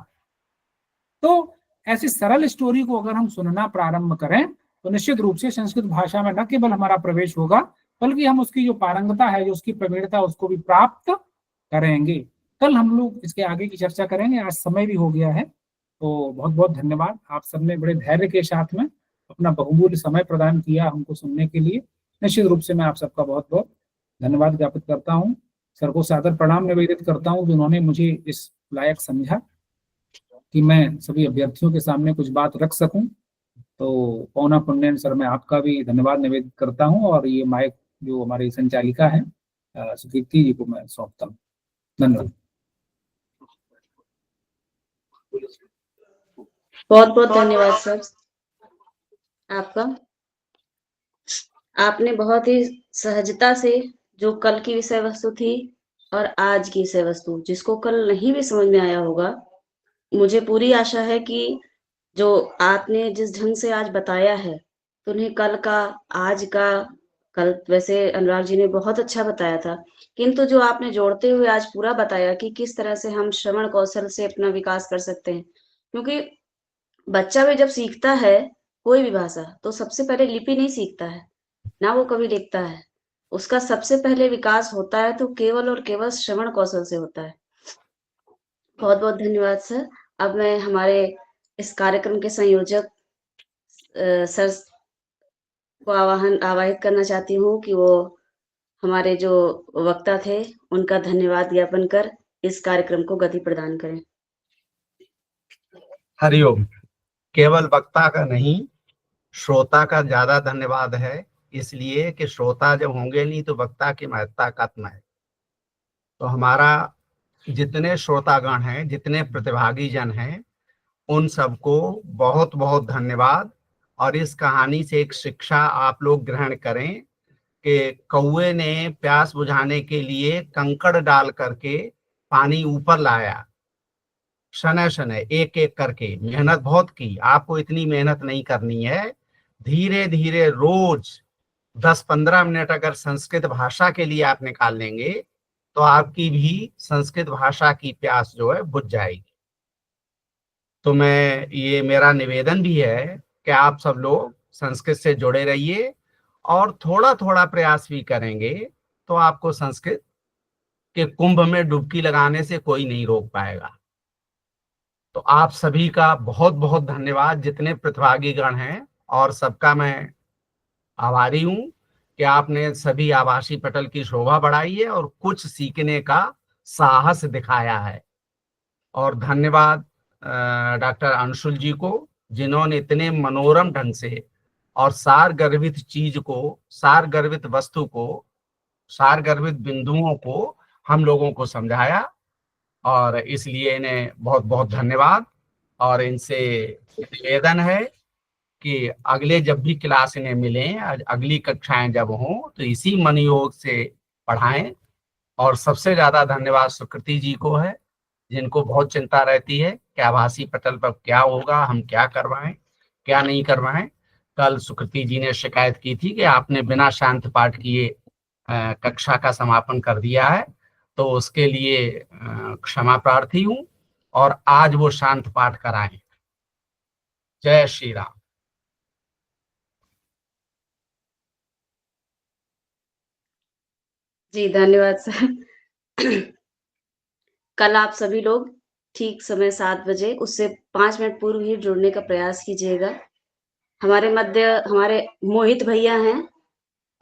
तो ऐसी सरल स्टोरी को अगर हम सुनना प्रारंभ करें तो निश्चित रूप से संस्कृत भाषा में न केवल हमारा प्रवेश होगा बल्कि हम उसकी जो पारंगता है, जो उसकी प्रवीणता, उसको भी प्राप्त करेंगे। कल हम लोग इसके आगे की चर्चा करेंगे। आज समय भी हो गया है, तो बहुत बहुत धन्यवाद। आप सबने बड़े धैर्य के साथ में अपना बहुमूल्य समय प्रदान किया हमको सुनने के लिए। निश्चित रूप से मैं आप सबका बहुत बहुत धन्यवाद ज्ञापित करता हूँ। सर को सादर प्रणाम निवेदित करता हूँ जिन्होंने मुझे इस लायक समझा कि मैं सभी अभ्यर्थियों के सामने कुछ बात रख सकूं। तो पौना पुण्यन सर, मैं आपका भी धन्यवाद निवेदित करता हूं और ये माइक जो हमारी संचालिका है सुकीर्ति जी को मैं सौंपता हूँ। धन्यवाद। बहुत बहुत धन्यवाद सर आपका। आपने बहुत ही सहजता से जो कल की विषय वस्तु थी और आज की विषय वस्तु, जिसको कल नहीं भी समझ में आया होगा, मुझे पूरी आशा है कि जो आपने जिस ढंग से आज बताया है तो उन्हें कल का, आज का, कल वैसे अनुराग जी ने बहुत अच्छा बताया था, किंतु जो आपने जोड़ते हुए आज पूरा बताया कि किस तरह से हम श्रवण कौशल से अपना विकास कर सकते हैं। क्योंकि बच्चा भी जब सीखता है कोई भी भाषा तो सबसे पहले लिपि नहीं सीखता है, ना वो कभी लिखता है। उसका सबसे पहले विकास होता है तो केवल और केवल श्रवण कौशल से होता है। बहुत बहुत धन्यवाद सर। अब मैं हमारे इस कार्यक्रम के संयोजक सर को आवाहित करना चाहती हूँ कि वो हमारे जो वक्ता थे उनका धन्यवाद ज्ञापन कर इस कार्यक्रम को गति प्रदान करें। हरिओम। केवल वक्ता का नहीं, श्रोता का ज्यादा धन्यवाद है, इसलिए कि श्रोता जब होंगे नहीं तो वक्ता की महत्ता खत्म है। तो हमारा जितने श्रोतागण हैं, जितने प्रतिभागी जन हैं, उन सबको बहुत बहुत धन्यवाद। और इस कहानी से एक शिक्षा आप लोग ग्रहण करें कि कौवे ने प्यास बुझाने के लिए कंकड़ डाल करके पानी ऊपर लाया, शनै शनै एक एक करके मेहनत बहुत की। आपको इतनी मेहनत नहीं करनी है, धीरे धीरे रोज 10-15 मिनट अगर संस्कृत भाषा के लिए आप निकाल लेंगे तो आपकी भी संस्कृत भाषा की प्यास जो है बुझ जाएगी। तो मैं, ये मेरा निवेदन भी है कि आप सब लोग संस्कृत से जुड़े रहिए और थोड़ा थोड़ा प्रयास भी करेंगे तो आपको संस्कृत के कुंभ में डुबकी लगाने से कोई नहीं रोक पाएगा। तो आप सभी का बहुत बहुत धन्यवाद, जितने प्रतिभागी गण हैं, और सबका मैं आभारी हूं कि आपने सभी आभासी पटल की शोभा बढ़ाई है और कुछ सीखने का साहस दिखाया है। और धन्यवाद डॉक्टर अंशुल जी को, जिन्होंने इतने मनोरम ढंग से और सार गर्भित चीज को, सार गर्भित वस्तु को, सार गर्भित बिंदुओं को हम लोगों को समझाया, और इसलिए इन्हें बहुत बहुत धन्यवाद। और इनसे निवेदन है कि अगले जब भी क्लास इन्हें मिलें, अगली कक्षाएं जब हों, तो इसी मन योग से पढ़ाएं। और सबसे ज्यादा धन्यवाद सुकृति जी को है, जिनको बहुत चिंता रहती है कि आभासी पटल पर क्या होगा, हम क्या करवाएं क्या नहीं करवाएं। कल सुकृति जी ने शिकायत की थी कि आपने बिना शांत पाठ किए कक्षा का समापन कर दिया है, तो उसके लिए क्षमा प्रार्थी हूं, और आज वो शांत पाठ कराएं। जय श्री राम। जी धन्यवाद सर। कल आप सभी लोग ठीक समय 7 बजे, उससे 5 मिनट पूर्व ही जुड़ने का प्रयास कीजिएगा। हमारे मध्य हमारे मोहित भैया हैं,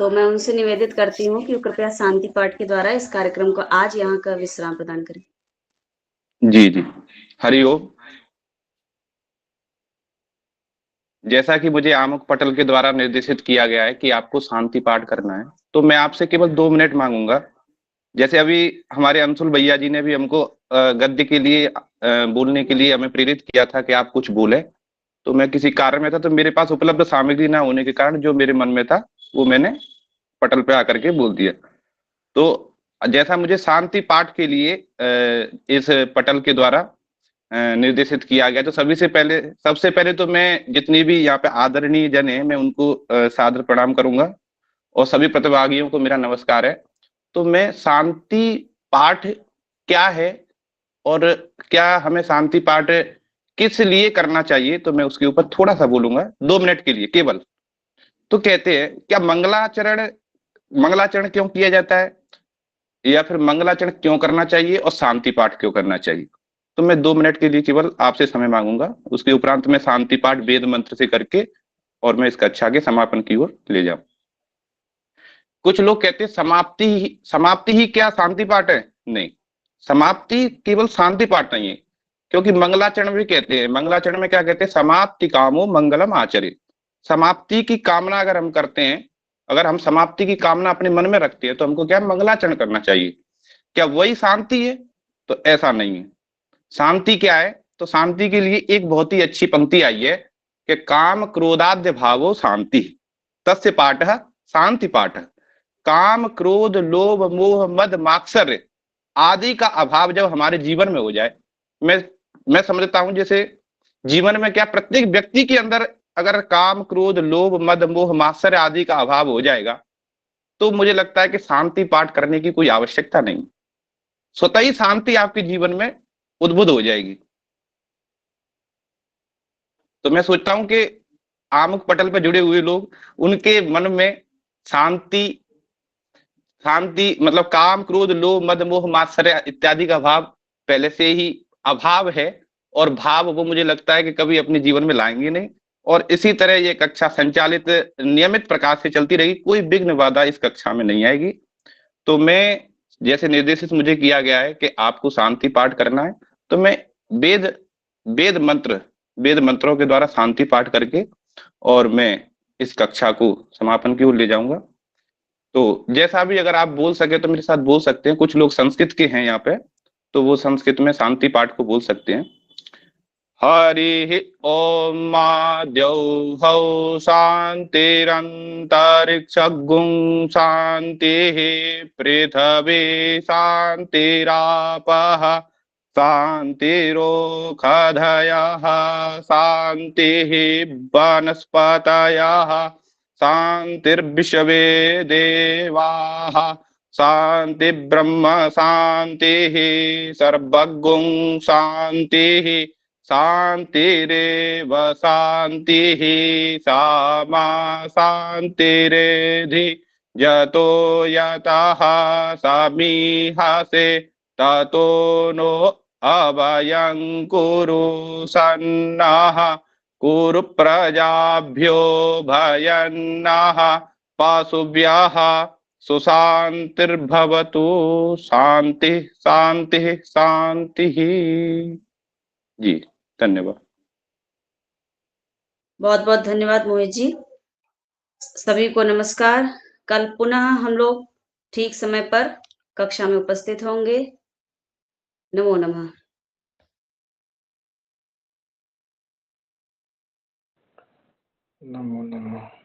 तो मैं उनसे निवेदित करती हूँ कि वो कृपया शांति पाठ के द्वारा इस कार्यक्रम को आज यहाँ का विश्राम प्रदान करें। जी जी, हरिओम। जैसा कि मुझे आमुख पटल के द्वारा निर्देशित किया गया है कि आपको शांति पाठ करना है, तो मैं आपसे केवल 2 मिनट मांगूंगा। जैसे अभी हमारे अंशुल भैया जी ने भी हमको गद्य के लिए बोलने के लिए हमें प्रेरित किया था कि आप कुछ बोले, तो मैं किसी कार्य में था, तो मेरे पास उपलब्ध सामग्री ना होने के कारण जो मेरे मन में था वो मैंने पटल पे आकर के बोल दिया। तो जैसा मुझे शांति पाठ के लिए इस पटल के द्वारा निर्देशित किया गया, तो सबसे पहले तो मैं जितनी भी यहाँ पे आदरणीय जन है, मैं उनको सादर प्रणाम करूंगा, और सभी प्रतिभागियों को मेरा नमस्कार है। तो मैं शांति पाठ क्या है और क्या हमें शांति पाठ किस लिए करना चाहिए, तो मैं उसके ऊपर थोड़ा सा बोलूंगा 2 मिनट के लिए केवल। तो कहते हैं क्या मंगलाचरण क्यों किया जाता है, या फिर मंगलाचरण क्यों करना चाहिए और शांति पाठ क्यों करना चाहिए। तो मैं 2 मिनट के लिए केवल आपसे समय मांगूंगा, उसके उपरांत मैं शांति पाठ वेद मंत्र से करके और मैं इस कक्षा के समापन की ओर ले जाऊं। कुछ लोग कहते हैं समाप्ति ही क्या शांति पाठ है? नहीं, समाप्ति केवल शांति पाठ नहीं है, क्योंकि मंगलाचरण भी कहते हैं। मंगलाचरण में क्या कहते हैं? समाप्ति कामो मंगलम आचरे। समाप्ति की कामना अगर हम करते हैं, अगर हम समाप्ति की कामना अपने मन में रखते हैं, तो हमको क्या मंगलाचरण करना चाहिए। क्या वही शांति है? तो ऐसा नहीं है। शांति क्या है? तो शांति के लिए एक बहुत ही अच्छी पंक्ति आई है कि काम क्रोधाद्य भावो शांति तस्य पाठः शांति पाठः। काम क्रोध लोभ मोह मद मात्सर्य आदि का अभाव जब हमारे जीवन में हो जाए, मैं समझता हूं जैसे जीवन में क्या प्रत्येक व्यक्ति के अंदर अगर काम क्रोध लोभ मद मोह मात्सर्य आदि का अभाव हो जाएगा, तो मुझे लगता है कि शांति पाठ करने की कोई आवश्यकता नहीं, स्वतः ही शांति आपके जीवन में उद्भुत हो जाएगी। तो मैं सोचता हूं कि आमुख पटल पर जुड़े हुए लोग, उनके मन में शांति मतलब काम क्रोध लोभ मद मोह मात्सर्य इत्यादि का भाव पहले से ही अभाव है, और भाव वो मुझे लगता है कि कभी अपने जीवन में लाएंगे नहीं। और इसी तरह ये कक्षा संचालित नियमित प्रकार से चलती रहेगी, कोई विघ्न बाधा इस कक्षा में नहीं आएगी। तो मैं जैसे निर्देशित मुझे किया गया है कि आपको शांति पाठ करना है, तो मैं वेद मंत्रों के द्वारा शांति पाठ करके और मैं इस कक्षा को समापन की ओर ले जाऊंगा। तो जैसा भी अगर आप बोल सके तो मेरे साथ बोल सकते हैं। कुछ लोग संस्कृत के हैं यहाँ पे, तो वो संस्कृत में शांति पाठ को बोल सकते हैं। हरि ओम मा द्यौः शान्तिरन्तरिक्षगुं शान्तिः पृथ्वी शान्तिरापः शान्तिरोषधयः शान्तिः वनस्पतयः शान्तिर्विश्वे देवाः शान्ति ब्रह्म शान्तिः सर्वगुं शान्तिः शान्तिरेव शान्तिः सामा शान्तिरेधि यतो यतः समीहसे ततो नो अभयं कुरु सन्नः कुरु प्रजाभ्यो भयन्नः पशुभ्यः सुशान्तिर्भवतु। शान्तिः शान्तिः शान्तिः। जी, धन्यवाद। बहुत बहुत धन्यवाद मोहित जी। सभी को नमस्कार। कल पुनः हम लोग ठीक समय पर कक्षा में उपस्थित होंगे। नमो नमः। नमो नमः।